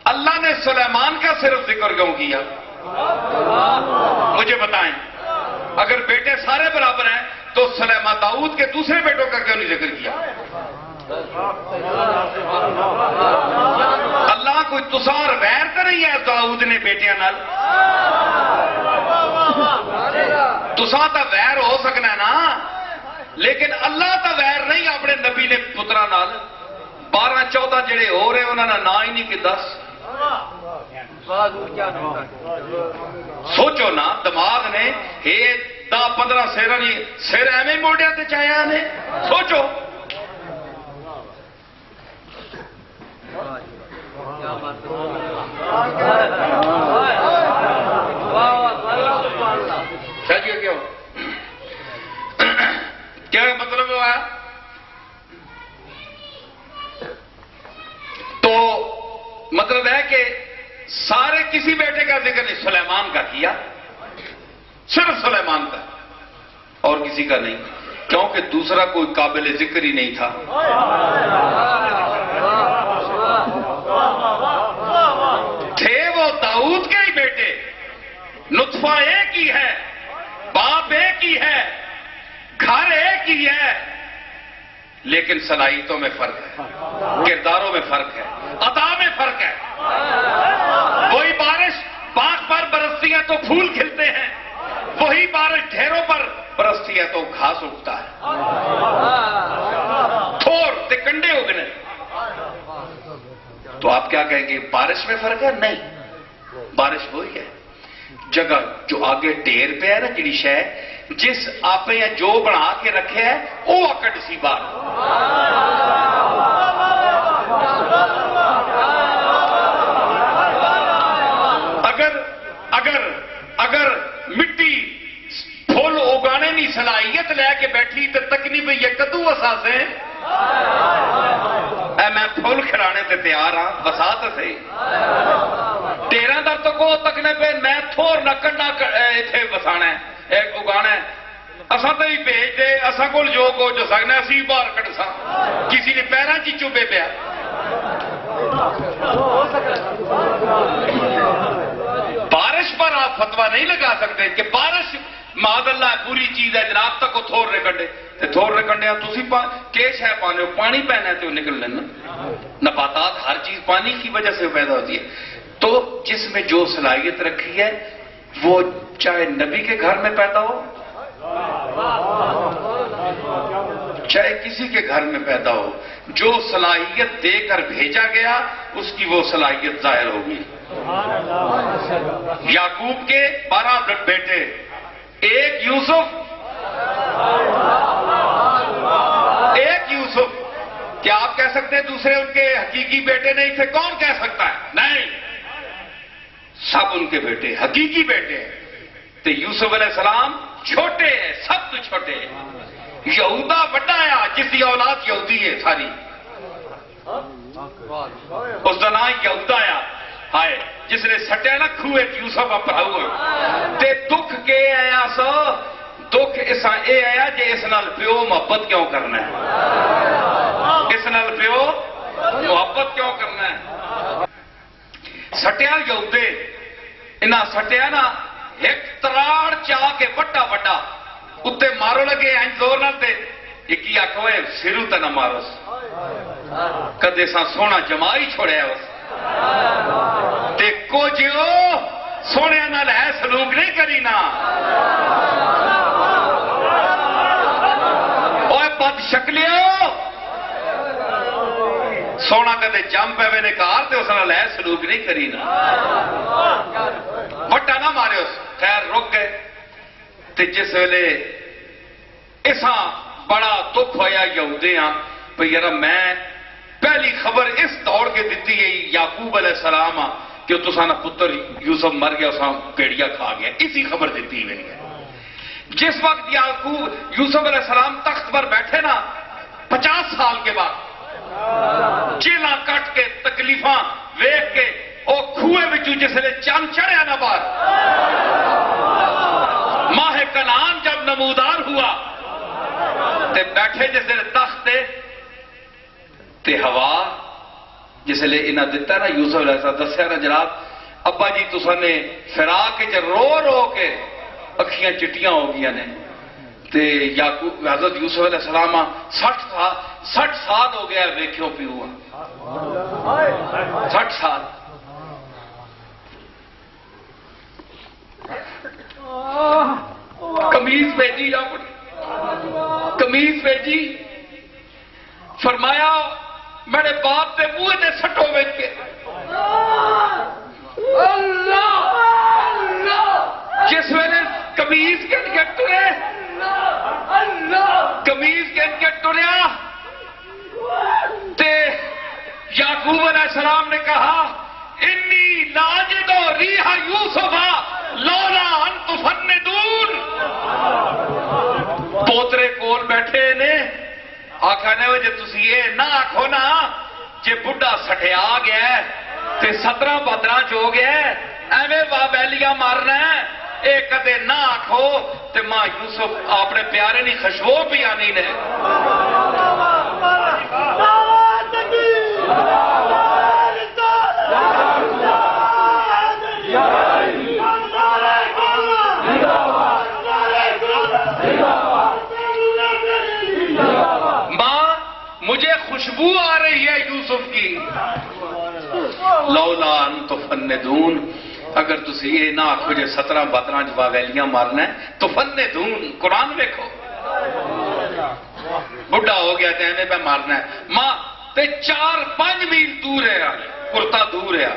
اللہ نے سلیمان کا صرف ذکر کیوں کیا مجھے بتائیں اگر بیٹے سارے برابر ہیں تو سلیمان داؤد کے دوسرے بیٹوں کا کیوں نہیں ذکر کیا اللہ کوئی تسار ویر تو نہیں ہے داؤد نے بیٹیاں نال تساں تا ویر ہو سکنا ہے نا لیکن اللہ تا ویر نہیں اپنے نبی نے پترا نال 12-14 جڑے ہو رہے انہوں نے نا ہی نہیں کہ 10 سوچو نا دماغ نے 10-15 سیرہ نہیں سیر ایویں موڑیا تے چاہیا نے سوچو کیا مطلب ہوا تو مطلب ہے کہ سارے کسی بیٹے کا ذکر نہیں سلیمان کا کیا صرف سلیمان کا اور کسی کا نہیں کیونکہ دوسرا کوئی قابل ذکر ہی نہیں تھا تھے وہ داؤد کے ہی بیٹے نطفہ ایک ہی ہے باپ ایک ہی ہے گھر ایک ہی ہے لیکن صلاحیتوں میں فرق ہے کرداروں میں فرق ہے عطا میں فرق ہے وہی بارش باغ پر برستی ہے تو پھول کھلتے ہیں وہی بارش ڈھیروں پر برستی ہے تو گھاس اگتا ہے تھور تے کنڈے اگنے تو آپ کیا کہیں گے بارش میں فرق ہے نہیں بارش وہی ہے جگہ جو آگے ڈھیر پہ ہے نا جڑی شے جس آپ نے جو بنا کے رکھے ہے وہ اکڑ سی بار اگر مٹی پھول اگانے نہیں صلاحیت لے کے بیٹھی تو تکنی پہ یہ کدو اساسے اے میں پھول کھڑانے تے تیار ہاں بسات سے تیرہ در تو کو تکنے پہ میں تھور نہ کنڈا اتھے بسانا ہے ایک اگانا ہے اساں تے ہی بھیج دے اساں کول جو کو جو سکنا اسی بار کٹ سا کسی نے پیراں چی چوبے پیا فتوا نہیں لگا سکتے کہ بارش معاذ اللہ پوری چیز ہے جناب تک وہ تھور رہے کنڈے تے تھور رہے کنڈے تسی کیش ہے پانے پانی پہنا ہے تو نکل لینا نباتات ہر چیز پانی کی وجہ سے پیدا ہوتی ہے تو جس میں جو صلاحیت رکھی ہے وہ چاہے نبی کے گھر میں پیدا ہو چاہے کسی کے گھر میں پیدا ہو جو صلاحیت دے کر بھیجا گیا اس کی وہ صلاحیت ظاہر ہوگی یعقوب کے 12 بیٹے ایک یوسف کیا آپ کہہ سکتے ہیں دوسرے ان کے حقیقی بیٹے نہیں تھے کون کہہ سکتا ہے نہیں سب ان کے بیٹے حقیقی بیٹے ہیں تو یوسف علیہ السلام چھوٹے ہیں سب تو چھوٹے ہیں یہودا بڑا آیا جس کی اولاد یہودی ہے ساری اس دن یہودا آیا ہائے جس نے سٹیا نہ کھوئے یوسف اپنا ہوئے تے دکھ کے آیا سو دکھ اس آیا جے اس نال پیو محبت کیوں کرنا ہے اس نال پیو محبت کیوں کرنا ہے سٹیا یہودے انہاں سٹیا نا ایک تراڑ چاہ کے بڑا بڑا اتنے مارو لگے ہیں زور نہ تے ایک ہی آکھو ہے سرو تے نہ ماروس کدے سا سونا جما ہی چھوڑے ہے اس تے کو جیو سونے نال ہے سلوک نہیں کری نا اوے بد شکلیو سونا کدے جم پہ نے کار تے اس نال ہے سلوک نہیں کری نا بٹا نہ مارے اس خیر رک گئے تے جس ویلے اساں بڑا دکھ ہویا یہودے ہاں پہ یارا میں پہلی خبر اس دوڑ کے دیتی ہے یعقوب علیہ السلام کہ تسانا پتر یوسف مر گیا اساں پیڑیا کھا گیا اسی خبر دیتی ہوئی ہے جس وقت یعقوب یوسف علیہ السلام تخت پر بیٹھے نا 50 سال کے بعد جیلاں کٹ کے تکلیفاں ویکھ کے او کھوئے وچوں جس نے چند چڑھیا نہ باہر ماہ کنعان جب نمودار ہوا تے بیٹھے جس نے تخت تے ہوا جس لئے انہاں دیتا نا یوسف علیہ السلام دسیا نا جناب ابا جی تساں نے فرا کے جو رو رو کے اکھیاں چٹیاں ہو گیا نے تے یعقوب حضرت یوسف علیہ السلام 60 سال ہو گیا ویکھیو پیو 60 سال قمیض بھیجی اپنی قمیض بھیجی فرمایا میرے باپ تے منہ تے سٹو وچ کے جس ویلے قمیض کن کے ٹرے قمیض کن کے ٹریا تے یعقوب علیہ السلام نے کہا انی لاجد ریح یوسف لولا ان تفندون پوترے کول بیٹھے نے آکھانے وجہ تسی یہ نہ آکھو نا جے بڑھا سٹھیا گیا ہے تے 17 بدرہ جو گیا ہے ایویں بابیلیاں مارنا ہے اے کدے نہ آکھو تے ماں یوسف اپنے پیارے نہیں خشبو بھی آنی نے مجھے خوشبو آ رہی ہے یوسف کی لولا ان تفندون اگر تسی یہ نہ آکھو جے 17 12 جواویلیاں مارنا ہے تفندون قرآن دیکھو بڑھا ہو گیا کہنے پہ مارنا ہے ماں تے 4-5 میل دور ہے کرتا دور ہے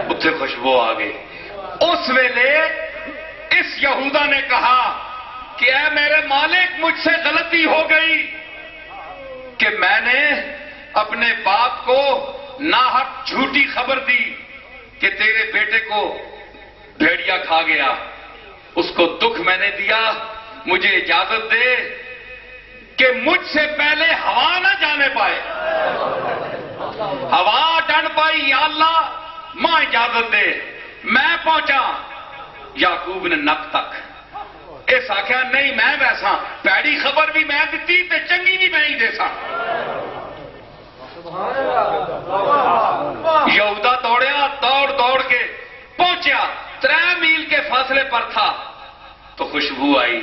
اتھے خوشبو آ گئی اس ویلے اس یہودا نے کہا کہ اے میرے مالک مجھ سے غلطی ہو گئی کہ میں نے اپنے باپ کو ناحق جھوٹی خبر دی کہ تیرے بیٹے کو بھیڑیا کھا گیا اس کو دکھ میں نے دیا مجھے اجازت دے کہ مجھ سے پہلے ہوا نہ جانے پائے ہوا ڈن پائی یا اللہ ماں اجازت دے میں پہنچا یعقوب نے نک تک اس آخیا نہیں میں ویسا پیڑی خبر بھی میں دیتی تے چنگی نہیں میں ہی دے سا یہودا دوڑیا دوڑ دوڑ کے پہنچیا 3 میل کے مسئلے پر تھا تو خوشبو آئی،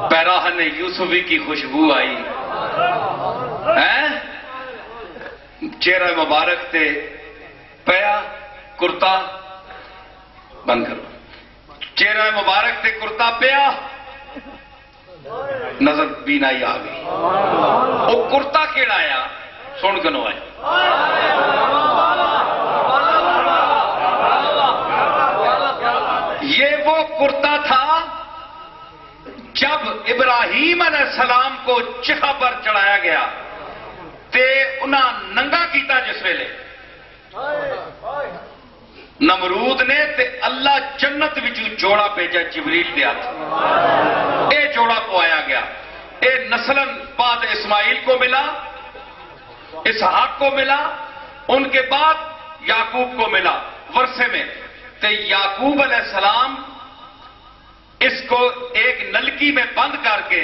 پیراہن یوسفی کی خوشبو آئی، چہرہ مبارک تے پیا کرتا بند کرو، چہرہ مبارک تے کرتا پیا، نظر بینائی آ گئی۔ وہ کرتا کیڑا آیا سن کنو آیا، یہ وہ کرتا تھا جب ابراہیم علیہ السلام کو چکھا پر چڑھایا گیا تے انہاں ننگا کیتا جس ویلے نمرود نے تے اللہ جنت وچوں جوڑا بھیجا جبریل دے ہاتھ، اے جوڑا پوایا گیا، اے نسلاً بعد اسماعیل کو ملا، اسحاق کو ملا، ان کے بعد یعقوب کو ملا ورثے میں۔ تے یعقوب علیہ السلام اس کو ایک نلکی میں بند کر کے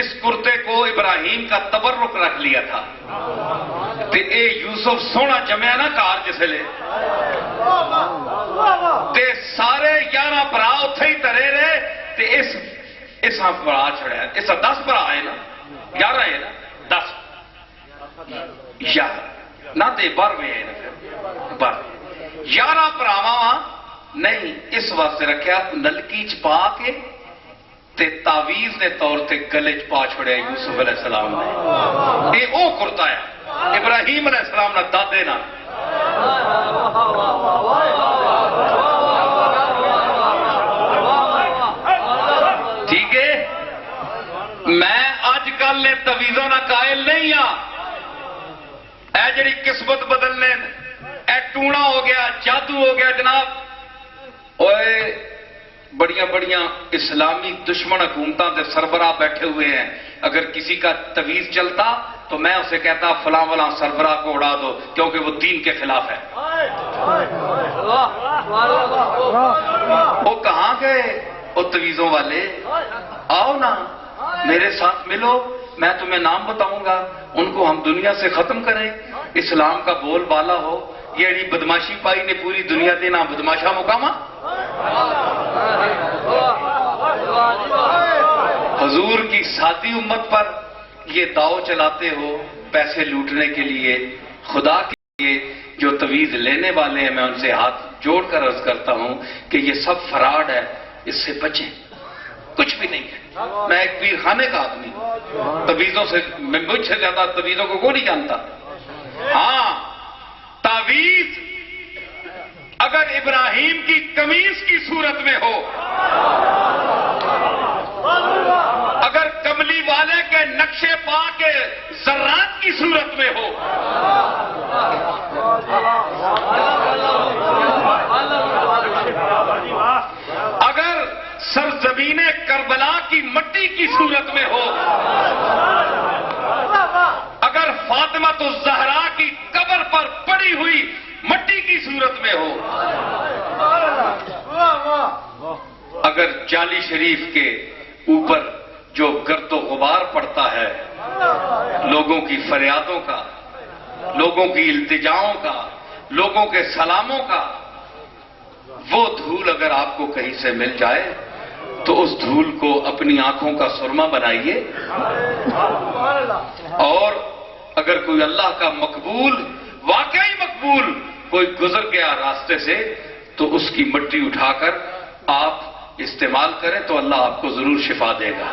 اس کرتے کو ابراہیم کا تبرک رکھ لیا تھا، تے اے یوسف سونا جمعہ نہ کار جسے لے تے سارے 11 برا اتھے ہی ترے رہے تے اس ہاں برا چھڑے ہیں، اس ہاں 10 برا ہے نا، 11 ہے نا، 10 یا نہ تے بار میں ہے نا، بار 11 براواں نہیں، اس واسطے رکھیا نلکی چپا کے تے تعویز نے طور تے گلے چپا چھوڑے یوسف علیہ السلام نے، اے او کرتا ہے ابراہیم علیہ السلام نے دادے نا۔ ٹھیک ہے، میں آج کل نے تویزوں نہ قائل نہیں ہاں، اے جڑی قسمت بدلنے، اے ٹونا ہو گیا، جادو ہو گیا جناب، اوئے بڑیاں بڑیاں اسلامی دشمن حکومتوں کے سربراہ بیٹھے ہوئے ہیں، اگر کسی کا تویز چلتا تو میں اسے کہتا فلاں فلاں سربراہ کو اڑا دو کیونکہ وہ دین کے خلاف ہے۔ وہ کہاں گئے وہ تویزوں والے؟ آؤ نا میرے ساتھ ملو، میں تمہیں نام بتاؤں گا، ان کو ہم دنیا سے ختم کریں، اسلام کا بول بالا ہو۔ یہ ایڈی بدماشی پائی نے پوری دنیا دے نام بدماشا مقامہ۔ حضور کی سادی امت پر یہ داؤ چلاتے ہو پیسے لوٹنے کے لیے، خدا کے لیے جو تویز لینے والے ہیں میں ان سے ہاتھ جوڑ کر عرض کرتا ہوں کہ یہ سب فراڈ ہے، اس سے بچیں، کچھ بھی نہیں ہے۔ میں ایک پیر خانے کا آدمی ہوں، تویزوں سے مجھ سے زیادہ تویزوں کو کوئی نہیں جانتا۔ ہاں تعویذ اگر ابراہیم کی قمیص کی صورت میں ہو، اگر کملی والے کے نقشے پا کے ذرات کی صورت میں ہو، اگر سرزمین کربلا کی مٹی کی صورت میں ہو، اگر فاطمہ الزہرا کی قبر پر پڑی ہوئی مٹی کی صورت میں ہو، اگر جالی شریف کے اوپر جو گرد و غبار پڑتا ہے لوگوں کی فریادوں کا، لوگوں کی التجاؤں کا، لوگوں کے سلاموں کا، وہ دھول اگر آپ کو کہیں سے مل جائے تو اس دھول کو اپنی آنکھوں کا سرما بنائیے، اور اگر کوئی اللہ کا مقبول، واقعی مقبول کوئی گزر گیا راستے سے تو اس کی مٹی اٹھا کر آپ استعمال کریں تو اللہ آپ کو ضرور شفا دے گا۔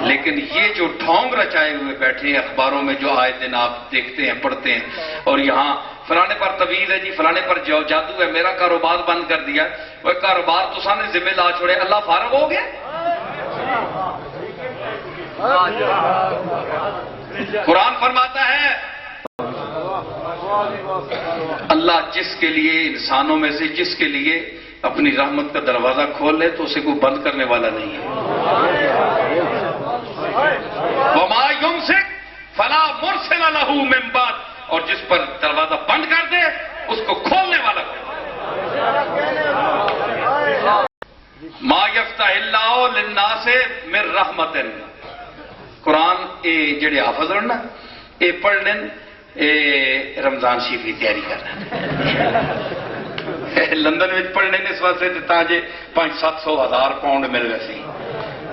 لیکن یہ جو ڈھونگ رچائے ہوئے بیٹھے ہیں اخباروں میں، جو آئے دن آپ دیکھتے ہیں پڑھتے ہیں، اور یہاں فلانے پر تویز ہے جی، فلانے پر جادو ہے، میرا کاروبار بند کر دیا، وہ کاروبار تو سامنے ذمہ لا چھوڑے، اللہ فارغ ہو گیا۔ قرآن فرماتا ہے اللہ جس کے لیے، انسانوں میں سے جس کے لیے اپنی رحمت کا دروازہ کھول لے تو اسے کوئی بند کرنے والا نہیں ہے۔ وما یمسک فلا مرسل لہ من بعد، اور جس پر دروازہ بند کر دے اس کو کھولنے والا کوئی۔ ما یفتح اللہ للناس من رحمت، قرآن اے جڑے حافظ ہیں نا، اے پڑھ لیں، اے رمضان شریف کی تیاری کر رہے ہیں۔ لندن میں پڑھنے نے اس واسطے دیتا جے 500-700 پاؤنڈ مل گئے سی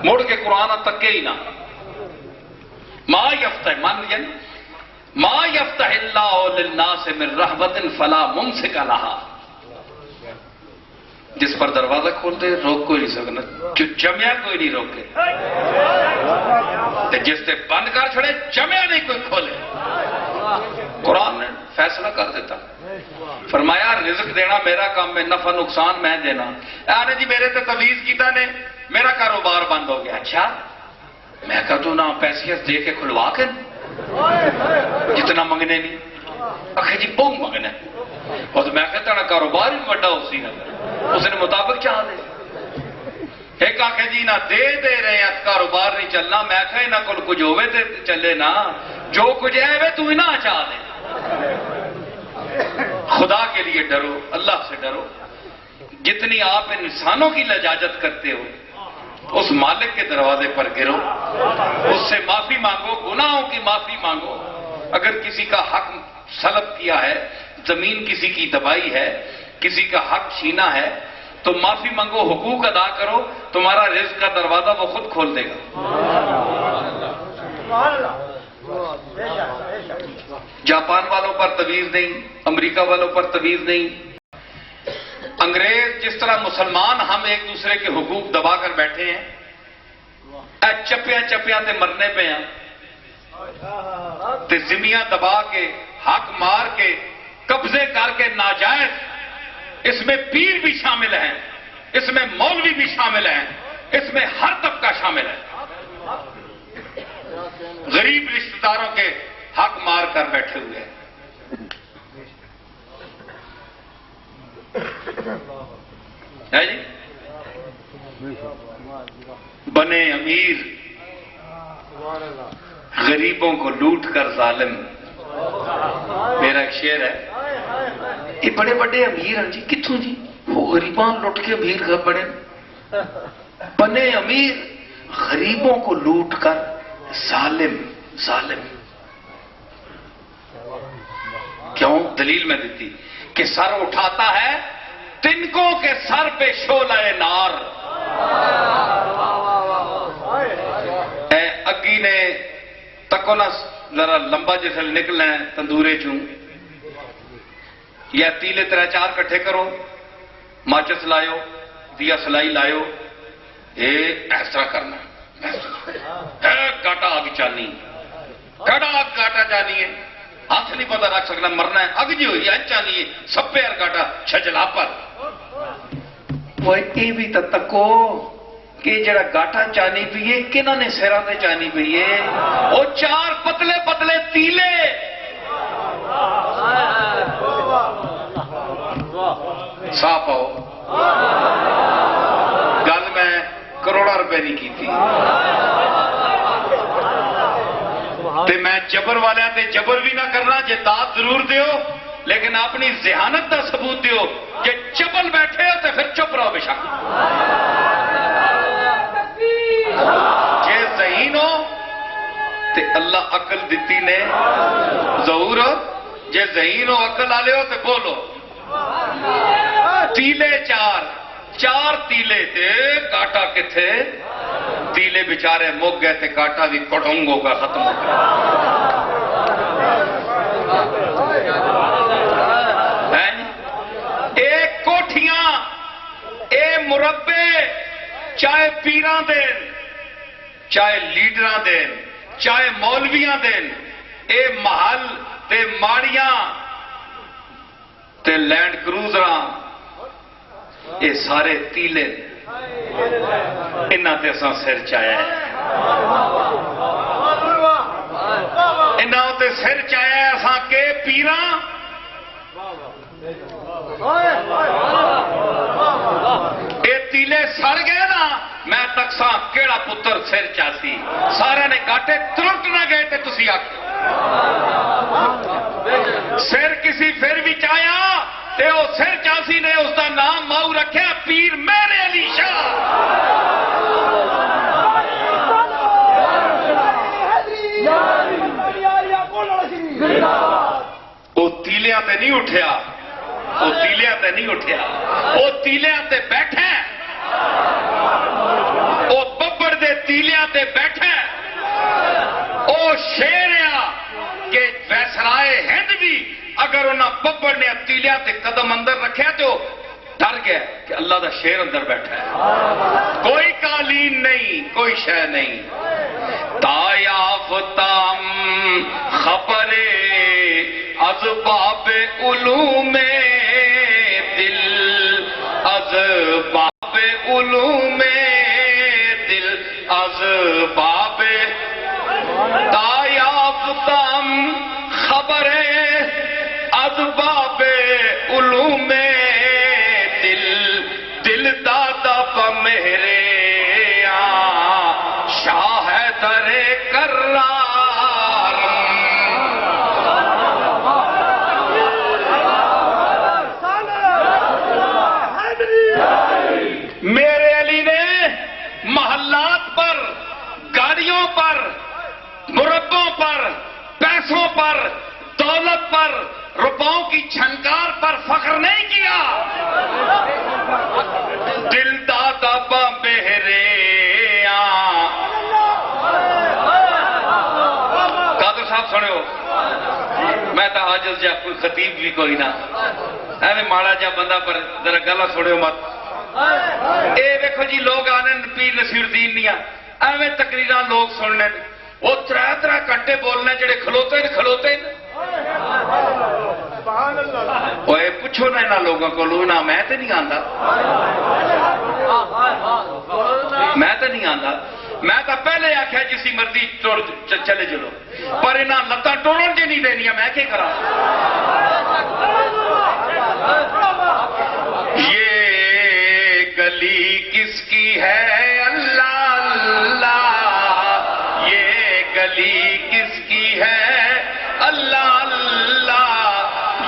مڑ کے قرآن تکے ہی نہ ما یفتح اللہ للناس من رحمت فلا ممسک لہا جس پر دروازہ کھولتے روک کوئی نہیں سکنا جو جمعہ کوئی نہیں روکے جس سے بند کر چھڑے جمعہ نہیں کوئی کھولے قرآن نے فیصلہ کر دیتا فرمایا رزق دینا میرا کام میں نفع نقصان میں دینا آنے جی میرے تے تویز کیتا نے میرا کاروبار بند ہو گیا اچھا میں کہا تو نہ پیسے دے کے کھلوا کے جتنا منگنے نہیں اکھے جی بہت منگنے اور تو میں کہتا نا کاروبار ہی بڑا اسی نہ اس نے مطابق چاہ دے ایک آنکھیں جی نہ دے رہے ہیں کاروبار نہیں چلنا میں کہا نہ کل کچھ ہوئے تے چلے نا جو کچھ ہے وہ تو ہی نہ چاہ دے خدا کے لیے ڈرو اللہ سے ڈرو جتنی آپ انسانوں کی لجاجت کرتے ہو اس مالک کے دروازے پر گرو اس سے معافی مانگو گناہوں کی معافی مانگو اگر کسی کا حق سلب کیا ہے زمین کسی کی دبائی ہے کسی کا حق چھینا ہے تو معافی مانگو حقوق ادا کرو تمہارا رزق کا دروازہ وہ خود کھول دے گا جاپان والوں پر تویز نہیں امریکہ والوں پر تویز نہیں انگریز جس طرح مسلمان ہم ایک دوسرے کے حقوق دبا کر بیٹھے ہیں چپیاں تے مرنے پہ ہیں تے زمیاں دبا کے حق مار کے قبضے کر کے ناجائز اس میں پیر بھی شامل ہیں اس میں مولوی بھی شامل ہیں اس میں ہر طبقہ شامل ہے غریب رشتہ داروں کے حق مار کر بیٹھے ہوئے ہیں ہے جی بنے امیر غریبوں کو لوٹ کر ظالم میرا ایک شعر ہے یہ بڑے بڑے امیر ہیں جی کتوں جی وہ غریبان لوٹ کے امیر گھر بڑے بنے امیر غریبوں کو لوٹ کر ظالم کیوں دلیل میں دیتی کہ سر اٹھاتا ہے تنکوں کے سر پہ شعلہ نار اگی نے تکو نہ ذرا لمبا جیسے نکلنا ہے تندورے چوں یا تیلے 3-4 کٹھے کرو ماچس لائیو دیا سلائی لائیو ایسا کرنا کاٹا آگ چانی کاٹا چانی ہے ہاتھ نہیں پتا رکھ سکنا مرنا ہے اگ جی ہوئی چانی ہے سب پہ کاٹا چھجلا پر وہ بھی تکو کہ جڑا گاٹا چانی پیے کنہ نے سیرہ دے چانی پیے وہ 4 پتلے پتلے تیلے صاف آؤ گل میں کروڑا روپے نہیں کی تھی تے میں جبر والے تے جبر بھی نہ کرنا جے داد ضرور دیو لیکن اپنی ذہانت کا ثبوت دیو کہ چپل بیٹھے ہو تے پھر چپ رہو بے شک جے ذہین ہو تے اللہ عقل دیتی نے ظہور ہو جے ذہین ہو عقل آلے ہو تے بولو تیلے 4 تیلے تے کاٹا کتھے تیلے بیچارے مک گئے تے کاٹا بھی کڑھنگوں کا ختم ہو گیا ایک کوٹھیاں اے مربے چاہے پیراں دین چاہے لیڈراں دین چاہے مولویاں دین اے محل تے ماڑیاں تے لینڈ کروزراں اے سارے تیلے انہاں تے اساں سر چایا ہے انہاں تے سر چایا ہے اساں کے پیراں اے تیلے سڑ گئے نا میں تکساں کیڑا پتر سر چاسی سارے نے کاٹے ترنٹ نہ گئے تے تسی آکھے سر کسی پھر بھی چایا تے او سر چاسی نے اس دا نام ماؤ رکھیا پیر میرے علی شاہ او تیلیاں تے نہیں اٹھیا وہ تیلیاں تے نہیں اٹھیا، وہ تیلیاں تے بیٹھے، وہ ببڑ دے تیلیاں تے بیٹھے، وہ شیر کہ ویسرائے ہند بھی اگر انہاں ببڑ نے تیلیاں تے قدم اندر رکھیا تو ڈر گیا کہ اللہ دا شیر اندر بیٹھا ہے، کوئی قالین نہیں، کوئی شے نہیں۔ تا یافتم خبر از باب علوم دل، از باب علوم دل، از باب تا یافتم خبر از باب علوم دل، دل دادا پا میرے شاہ در کرار۔ میرے علی نے محلات پر، گاڑیوں پر، مربوں پر، پیسوں پر، دولت پر، روپوں کی چھنکار پر فخر نہیں کیا، دل دادا پا بہرے قادر صاحب سنے ہو، میں تو عاجز جا کوئی خطیب بھی کوئی نہ، ایویں ماڑا جا بندہ پر ذرا گلا سنے ہو مت۔ اے دیکھو جی لوگ آنے پیر نصیر الدین نہیں ایویں تقریراں لوگ سننے، وہ 3 گھنٹے بولنے جڑے کھلوتے ہیں اوے پوچھو نہ انہاں لوگوں کو نہ میں تے نہیں آندا، میں تے نہیں آندا، میں تو پہلے آخیا جسی مرضی چلے چلو، پر انہاں لتاں ٹوڑن جی نہیں دینیاں، میں کیا کراں؟ یہ گلی کس کی ہے اللہ اللہ، یہ گلی کس کی ہے اللہ اللہ،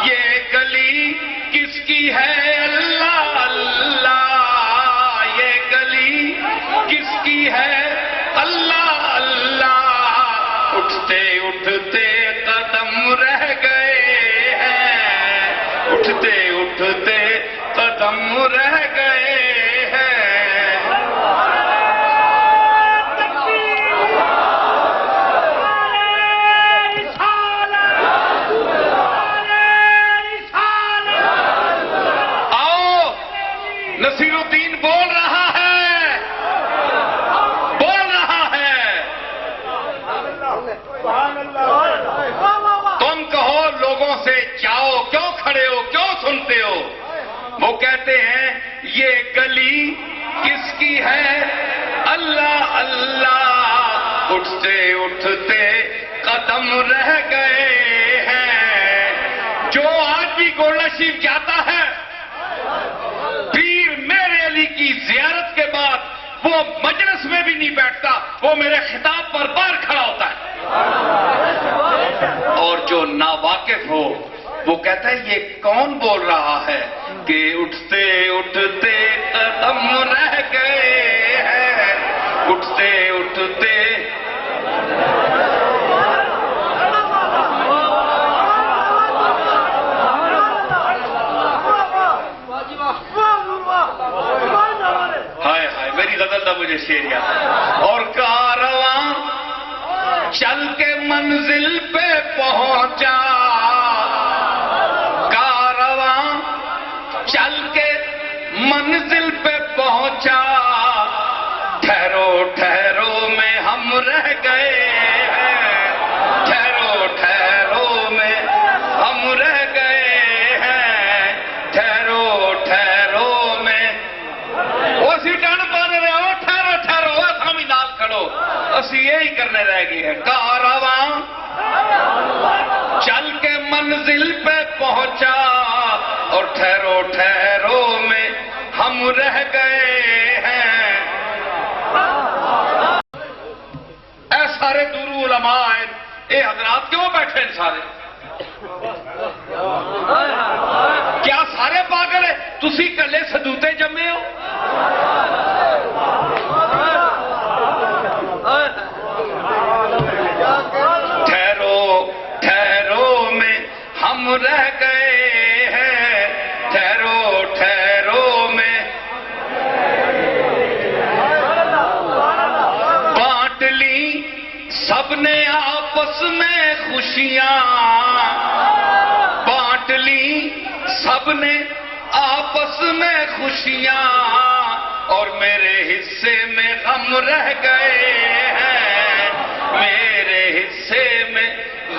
یہ گلی کس کی ہے اللہ اللہ، یہ گلی کس کی ہے اللہ اللہ، اٹھتے اٹھتے قدم رہ گئے ہیں، اٹھتے اٹھتے قدم رہ گئے ہیں۔ نصیر الدین بول رہا ہے، بول رہا ہے، تم کہو لوگوں سے جاؤ، کیوں کھڑے ہو، کیوں سنتے ہو؟ وہ کہتے ہیں یہ گلی کس کی ہے اللہ اللہ، اٹھتے اٹھتے قدم رہ گئے ہیں۔ جو آج بھی گولڈا شریف جاتا ہے پیر میرے علی کی زیارت کے بعد وہ مجلس میں بھی نہیں بیٹھتا، وہ میرے خطاب پر باہر کھڑا ہوتا ہے، اور جو ناواقف ہو وہ کہتا ہے یہ کون بول رہا ہے کہ اٹھتے اٹھتے قدم رہ گئے ہیں، اٹھتے اٹھتے میری غزل تھا مجھے شعر یاد، اور کارواں چل کے منزل پہ پہنچا، کارواں چل کے منزل پہ پہنچا، ٹھہرو ٹھہرو میں ہم رہ گئے ہیں، ٹھہرو ٹھہرو میں ہم رہ گئے ہیں، ٹھہرو ٹھہرو میں اسی ٹن پر رہے ہو، ٹھہرو ٹھہرو ہم ہی نال کھڑو، اسی یہی کرنے رہ گئے ہیں۔ کارواں چل کے منزل پہ پہنچا اور ٹھہرو ٹھہرو میں ہم رہ گئے ہیں۔ اے سارے دورو علماء ہیں، اے حضرات کیوں بیٹھے ہیں سارے؟ کیا سارے پاگل ہیں؟ تسی کلے سدوتے جمے ہو؟ ٹھہرو ٹھہرو میں ہم رہ گئے ہیں، نے آپس میں خوشیاں بانٹ لی، سب نے آپس میں خوشیاں، اور میرے حصے میں غم رہ گئے ہیں، میرے حصے میں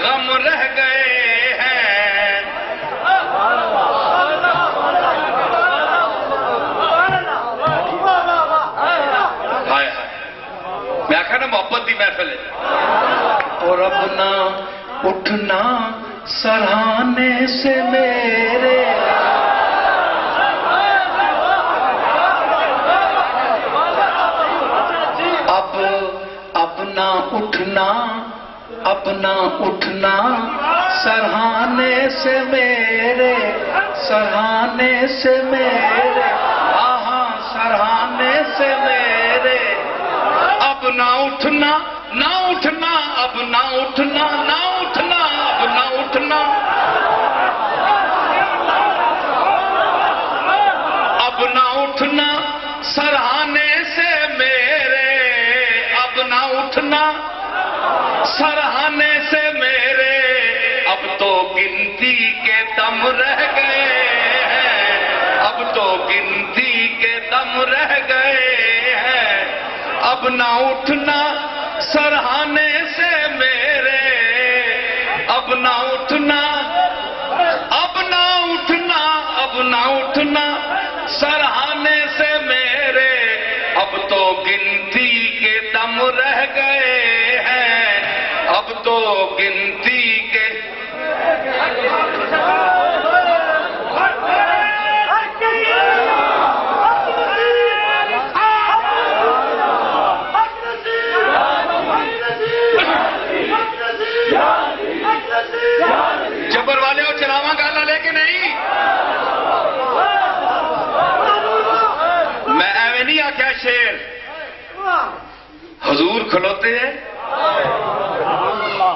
غم رہ گئے ہیں۔ ہائے ہائے، میں آخر نا محبت دی محفل ہے۔ اور اب نہ اٹھنا سرہانے سے میرے، اب نہ اٹھنا، اب نہ اٹھنا سرہانے سے میرے، سرہانے سے میرے، آہاں سرہانے سے میرے، اب نہ اٹھنا، نہ اٹھنا، اب نہ اٹھنا، نہ اٹھنا، اب نہ اٹھنا، اب نہ اٹھنا سرہانے سے میرے، اب نہ اٹھنا سرہانے سے میرے، اب تو گنتی کے دم رہ گئے ہیں، اب تو گنتی کے دم رہ گئے ہیں، اب نہ اٹھنا سرہانے سے میرے، اب نہ اٹھنا، اب نہ اٹھنا، اب نہ اٹھنا سرہانے سے میرے، اب تو گنتی کے دم رہ گئے ہیں، اب تو گنتی کے جبر والے ہو چلاواں گالا لے کے نہیں، میں ایویں نہیں آکھیا شیر، حضور کھلوتے ہیں،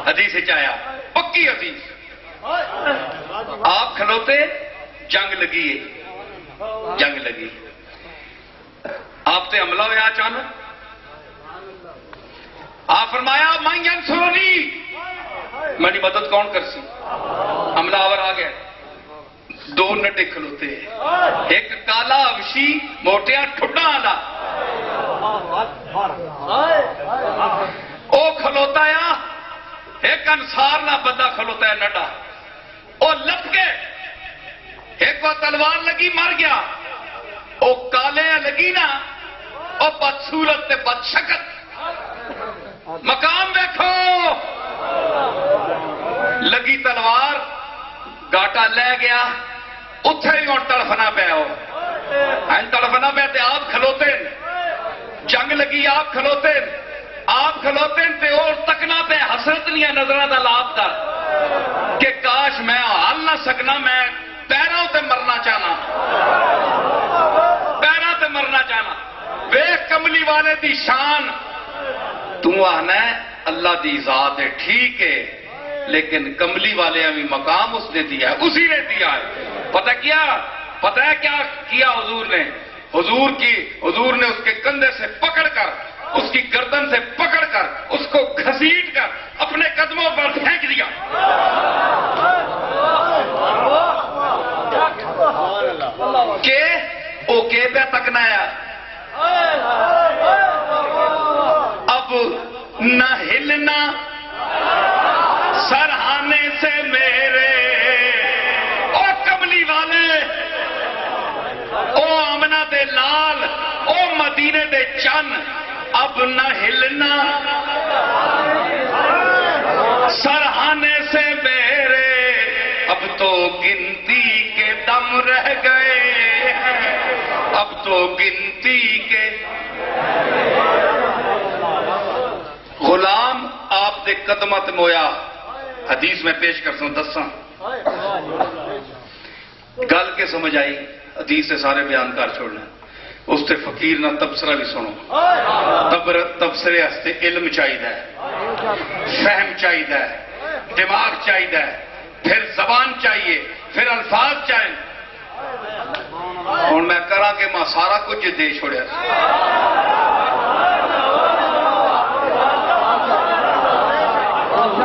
حدیث چایا پکی حدیث، آپ کھلوتے، جنگ لگی ہے، جنگ لگی، آپ تے حملہ ہوا اچانک، آپ فرمایا من ینصرنی، میری مدد کون کر سی، حملہ آور آ گیا، دو نڈے کھلوتے ہیں، ایک کالا ابشی موٹیا ٹھڈا آلا، او کھلوتا ہے، ایک انصار نہ بندہ کھلوتا ہے نڈا، او لپ کے، ایک کو تلوار لگی مر گیا، او کالے لگی نا، او بدصورت تے بدشکل، مقام دیکھو، لگی تلوار، گاٹا لے گیا، اتھے ہی اور تڑفنا پہ ہو، تڑفنا پہ تے آپ کھلوتے، جنگ لگی آپ کھلوتے، آپ کھلوتے تے اور تکنا پہ حسرت نہیں نظرہ دا لاب دا کہ کاش میں حال نہ سکنا، میں پیروں تے مرنا چاہنا، پیروں تے مرنا چاہنا، ویکھ کملی والے دی شان، تو آنا ہے اللہ دی ذات ہے ٹھیک ہے، لیکن کملی والے ہمیں مقام اس نے دیا ہے، اسی نے دیا ہے، پتہ کیا کیا حضور نے، حضور نے اس کے کندھے سے پکڑ کر، اس کی گردن سے پکڑ کر، اس کو گھسیٹ کر اپنے قدموں پر پھینک دیا، کہ اوکے پہ تکنا ہے، اب نہ ہلنا سرہانے سے میرے، او کملی والے، او آمنہ دے لال، او مدینے دے چن، اب نہ ہلنا سرہانے سے میرے، اب تو گنتی کے دم رہ گئے ہیں، اب تو گنتی کے غلام آپ دے قدمت مویا، حدیث میں پیش کر سوں دساں گل کے سمجھ آئی، حدیث سے سارے بیان کر چھوڑنا، اس تے فقیر نہ تبصرہ بھی سنو، تبصرے ہستے علم چاہیے، فہم چاہیے، دماغ چاہیے، پھر زبان چاہیے، پھر الفاظ چاہیے، اور میں کرا کہ ماں سارا کچھ دے چھوڑیا،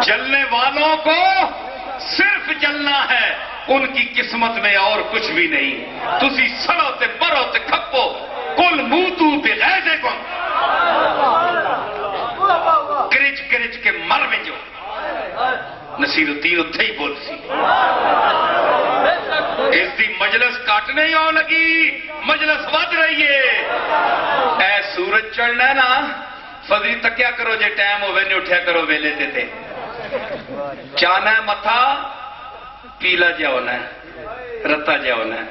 جلنے والوں کو صرف جلنا ہے، ان کی قسمت میں اور کچھ بھی نہیں۔ تسی سڑو تے برو تے کھپو، کل موتو بغیظکم، کرچ کرچ کے مر ونجو۔ نصیر الدین اتھے ہی بول سی، اس دی مجلس کاٹنے ہی آؤ لگی، مجلس ود رہی ہے۔ اے سورج چڑھنا ہے نا، فضری تکیا کرو جے ٹائم ہوئے نہیں اٹھیا کرو ویلے تے چانا ہے متھا پیلا جا ہونا ہے، رتا جا ہونا ہے۔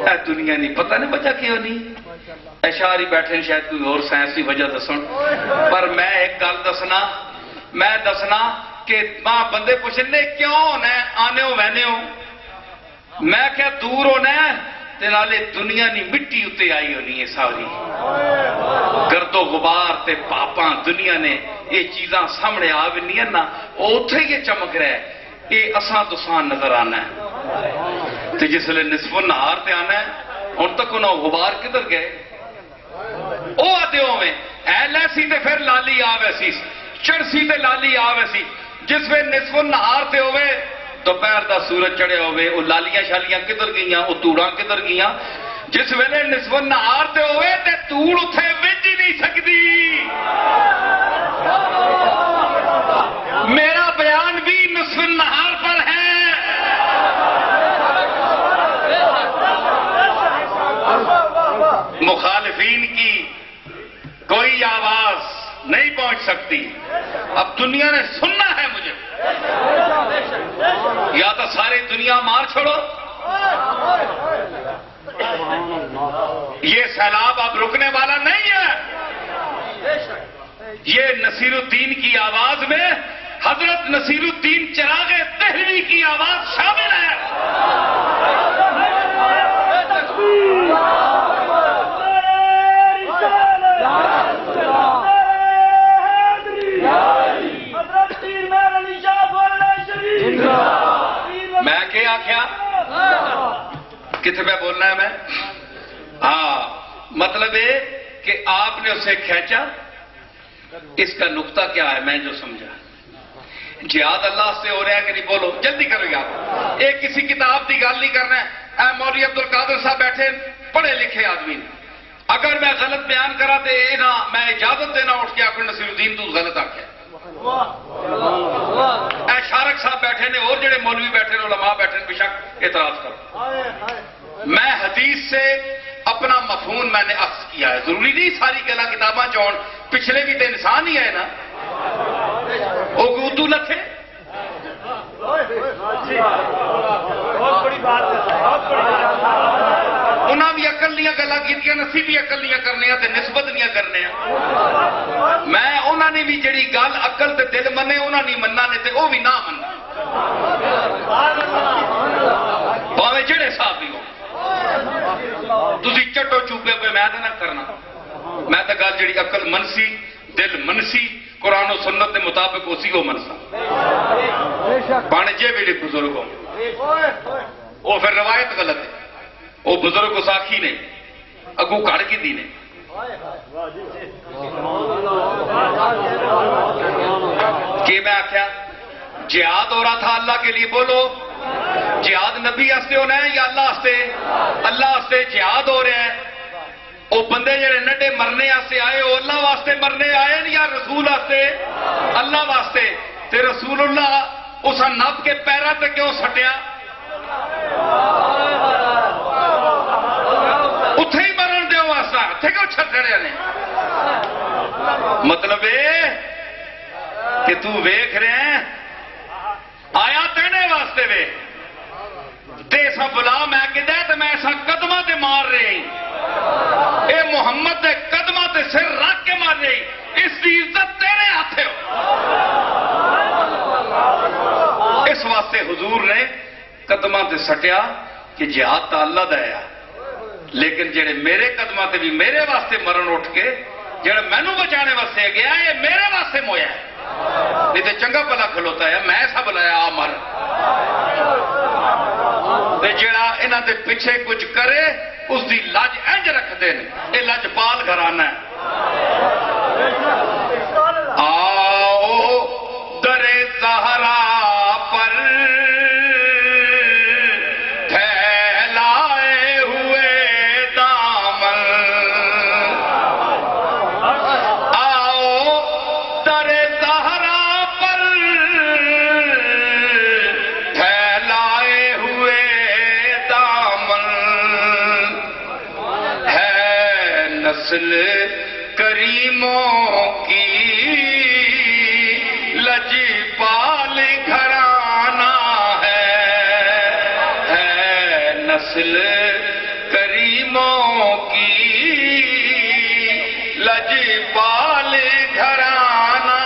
اے دنیا نہیں پتہ نہیں وجہ کیوں نہیں، اشاری بیٹھے شاید کوئی اور سائنسی وجہ دسن، پر میں ایک گل دسنا، میں دسنا کہ ماں بندے پوچھنے کیوں ہونا ہے، آنے ہو وہنے ہو، میں کیا دور ہونا ہے تے نالے دنیا نہیں مٹی اتے آئی ہونی ہے ساری، گرد و غبار تے پاپاں دنیا نے یہ چیزاں سامنے آ بھی نہیں ہے نا، اتھے یہ چمک رہا ہے، یہ اساں تساں نظر آنا ہے۔ تے جس لئے نصف النہار تے آنا ہے، ان تک انہوں غبار کدھر گئے؟ او آتے ہوئے اے لیسی تے پھر لالی آوے سی، چڑسی تے لالی آوے سی، جس میں نصف النہار تے ہوئے دوپہر دا سورج چڑھے ہوئے، وہ لالیاں شالیاں کدھر گئیاں، وہ توڑاں کدھر گئیاں، جس ویلے نصف النہار تے ہوئے تے توڑ اتھے وچ ہی نہیں سکتی۔ میرا بیان بھی نصف النہار پر ہے۔ مخالفین کی کوئی آواز نہیں پہنچ سکتی، اب دنیا نے سننا ہے مجھے، یا تو ساری دنیا مار چھوڑو، یہ سیلاب اب رکنے والا نہیں ہے۔ یہ نصیر الدین کی آواز میں حضرت نصیر الدین چراغ دہلوی کی آواز شامل ہے۔ میں کیا کیا کتنے پہ بولنا ہے میں؟ ہاں مطلب ہے کہ آپ نے اسے کھینچا، اس کا نقطہ کیا ہے میں جو سمجھا، جہاد اللہ سے ہو رہا ہے کہ نہیں؟ بولو جلدی کرو گے آپ، ایک کسی کتاب کی گل نہیں کرنا ہے۔ اے مولوی عبد القادر صاحب بیٹھے پڑھے لکھے آدمی، اگر میں غلط بیان کرا تو یہ نہ میں اجازت دینا اٹھ کے آخر نصیر الدین تو غلط آخیا۔ اے شارک صاحب بیٹھے نے اور جڑے مولوی بیٹھے نے علماء بیٹھے نے بشک اعتراض کرو۔ میں حدیث سے اپنا مفہوم میں نے عکس کیا ہے، ضروری نہیں ساری گلا کتاباں چون، پچھلے بھی تو انسان ہی ہے نا، وہ اردو لکھے۔ انہاں بھی عقل دیاں گلاں کیتیاں، نسی بھی عقل دیاں کرنے تے نسبت دیاں کرنے۔ میں انہاں نے بھی جڑی گل عقل تے دل منے انہاں نہیں مننا نے تے او بھی نہ مننا، باویں جڑے صاحب بھی ہو، تسی چٹو چوپے پہ میں نہ کرنا، میں تو گل جڑی عقل منسی دل منسی قرآن و سنت کے مطابق اسی کو منسا بانجے بھی بزرگ ہو، وہ پھر روایت غلط ہے، وہ بزرگ کو ساکھی نے اگو کڑ کی دی نے۔ کہ میں آخیا جہاد ہو رہا تھا اللہ کے لیے، بولو جہاد نبی واسطے ہونا ہے یا اللہ واسطے؟ اللہ واسطے جہاد ہو رہا ہے۔ وہ بندے جڑے نڈے مرنے واسطے آئے وہ اللہ واسطے مرنے آئے یا رسول واسطے؟ اللہ واسطے۔ تے رسول اللہ اسا نب کے پیرا تے کیوں سٹیا؟ اتھے ہی مرن دے واسطہ، اتھے کیوں چھڑے نے؟ مطلب ہے کہ تو ویکھ رہے ہیں آیا تینے واسطے وے تے سا بلا میں کدے تے میں سا قدمہ تے مار رہے ہیں، اے محمد دے قدمہ تے سر رکھ کے مار رہے ہیں، اس کی عزت تیرے ہاتھے ہو۔ اس واسطے حضور نے قدمہ تے سٹیا کہ جہاد تا اللہ دا ہے، لیکن جڑے میرے قدمہ تے بھی میرے واسطے مرن اٹھ کے جڑا مینوں بچانے واسطے گیا یہ میرے واسطے مویا ہے، نہیں تے چنگا بلا کھلوتا ہے میں ایسا بلایا آ مر، تے جڑا انہاں دے پیچھے کچھ کرے اس دی لج انج رکھ دین، یہ لج پال گھرانا ہے۔ آؤ در نسل کریموں کی لجپال گھرانہ ہے نسل کریموں کی لجپال گھرانہ.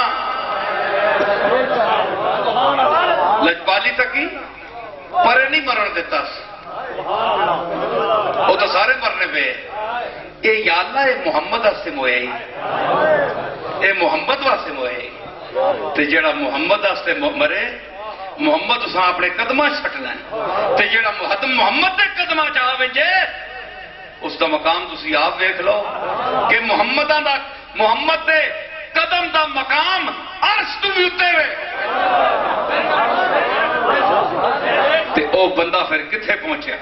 لجپالی تک ہی پرے نہیں مرن دیتا وہ تو سارے مرنے پہ. اے یا اللہ اے محمد واسطے موئے اے محمد واسطے موئے تے جڑا محمد واسطے مرے محمد اساں اپنے قدمہ چھٹنا ہے تے جڑا محمد دے قدمہ چاہ وجے اس دا مقام تسی آپ دیکھ لو کہ محمد دے قدم دا مقام عرش تو بھی اتے ہوئے تے او بندہ پھر کتھے پہنچیا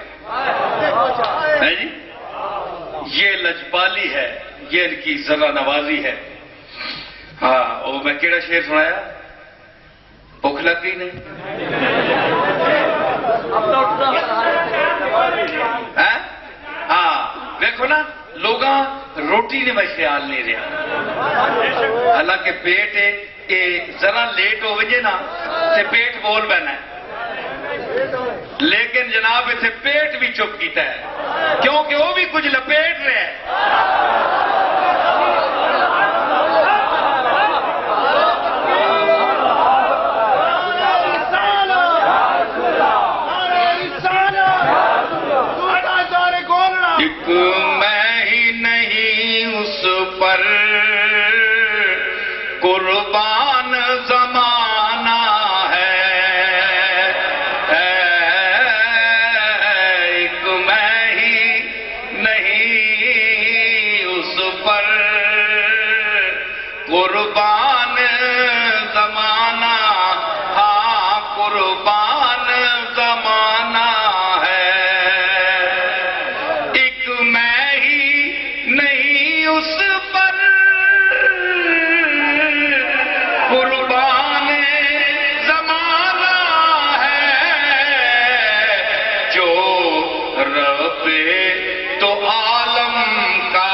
ہے جی. یہ لجپالی ہے یہ ان کی ذرہ نوازی ہے. ہاں وہ میں کیڑا شعر سنایا بھوک لگ گئی نہیں ہاں دیکھو نا لوگاں روٹی نے میں خیال نہیں رہا حالانکہ پیٹ ذرا لیٹ ہو وجے نا تے پیٹ بول بہنا ہے لیکن جناب اتنے پیٹ بھی چپ کیتا ہے کیونکہ وہ بھی کچھ لپیٹ رہے ہیں. ایک میں ہی نہیں اس پر قربان زمانہ قربان زمانہ. ہاں قربان زمانہ ہے ایک میں ہی نہیں اس پر قربان زمانہ ہے جو رب تو عالم کا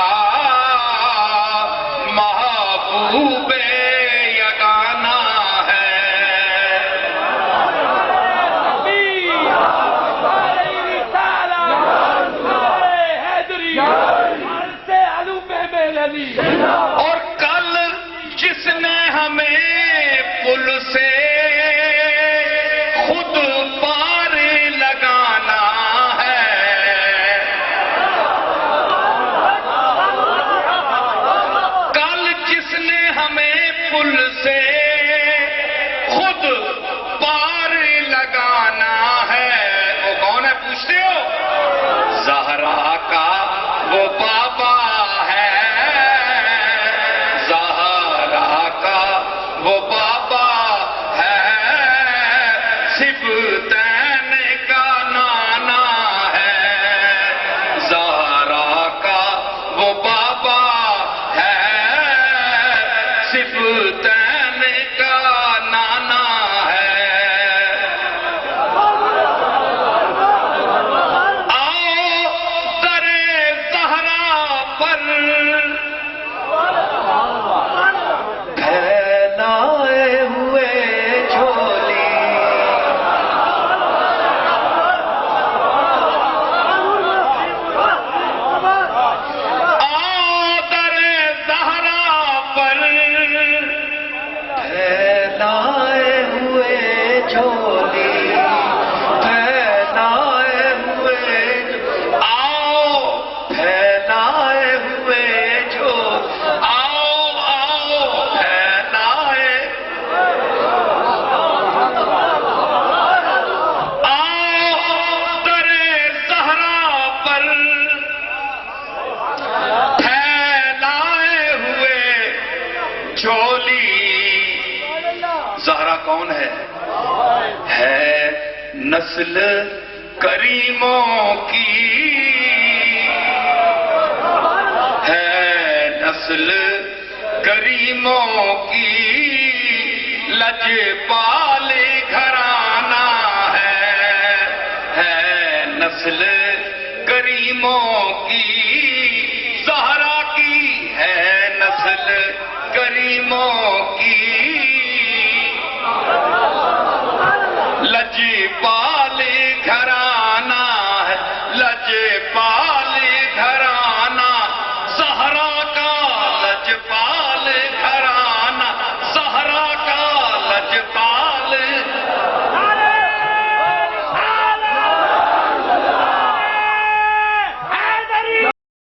محبوب یگانہ ہے. اور کل جس نے ہمیں پل سے خود پار لگانا ہے کل جس نے ہمیں پل سے خود پار لگانا ہے وہ کون ہے پوچھتے ہو زہرا کا وہ بابا وہ بابا ہے صفتین کا نانا ہے زہرا کا وہ بابا ہے صفتین کا نانا ہے. آؤ در زہرا پر زہرا کون ہے نسل کریموں کی ہے نسل کریموں کی لجپال گھرانہ ہے نسل کریموں کی زہرا کی نسل کریموں کی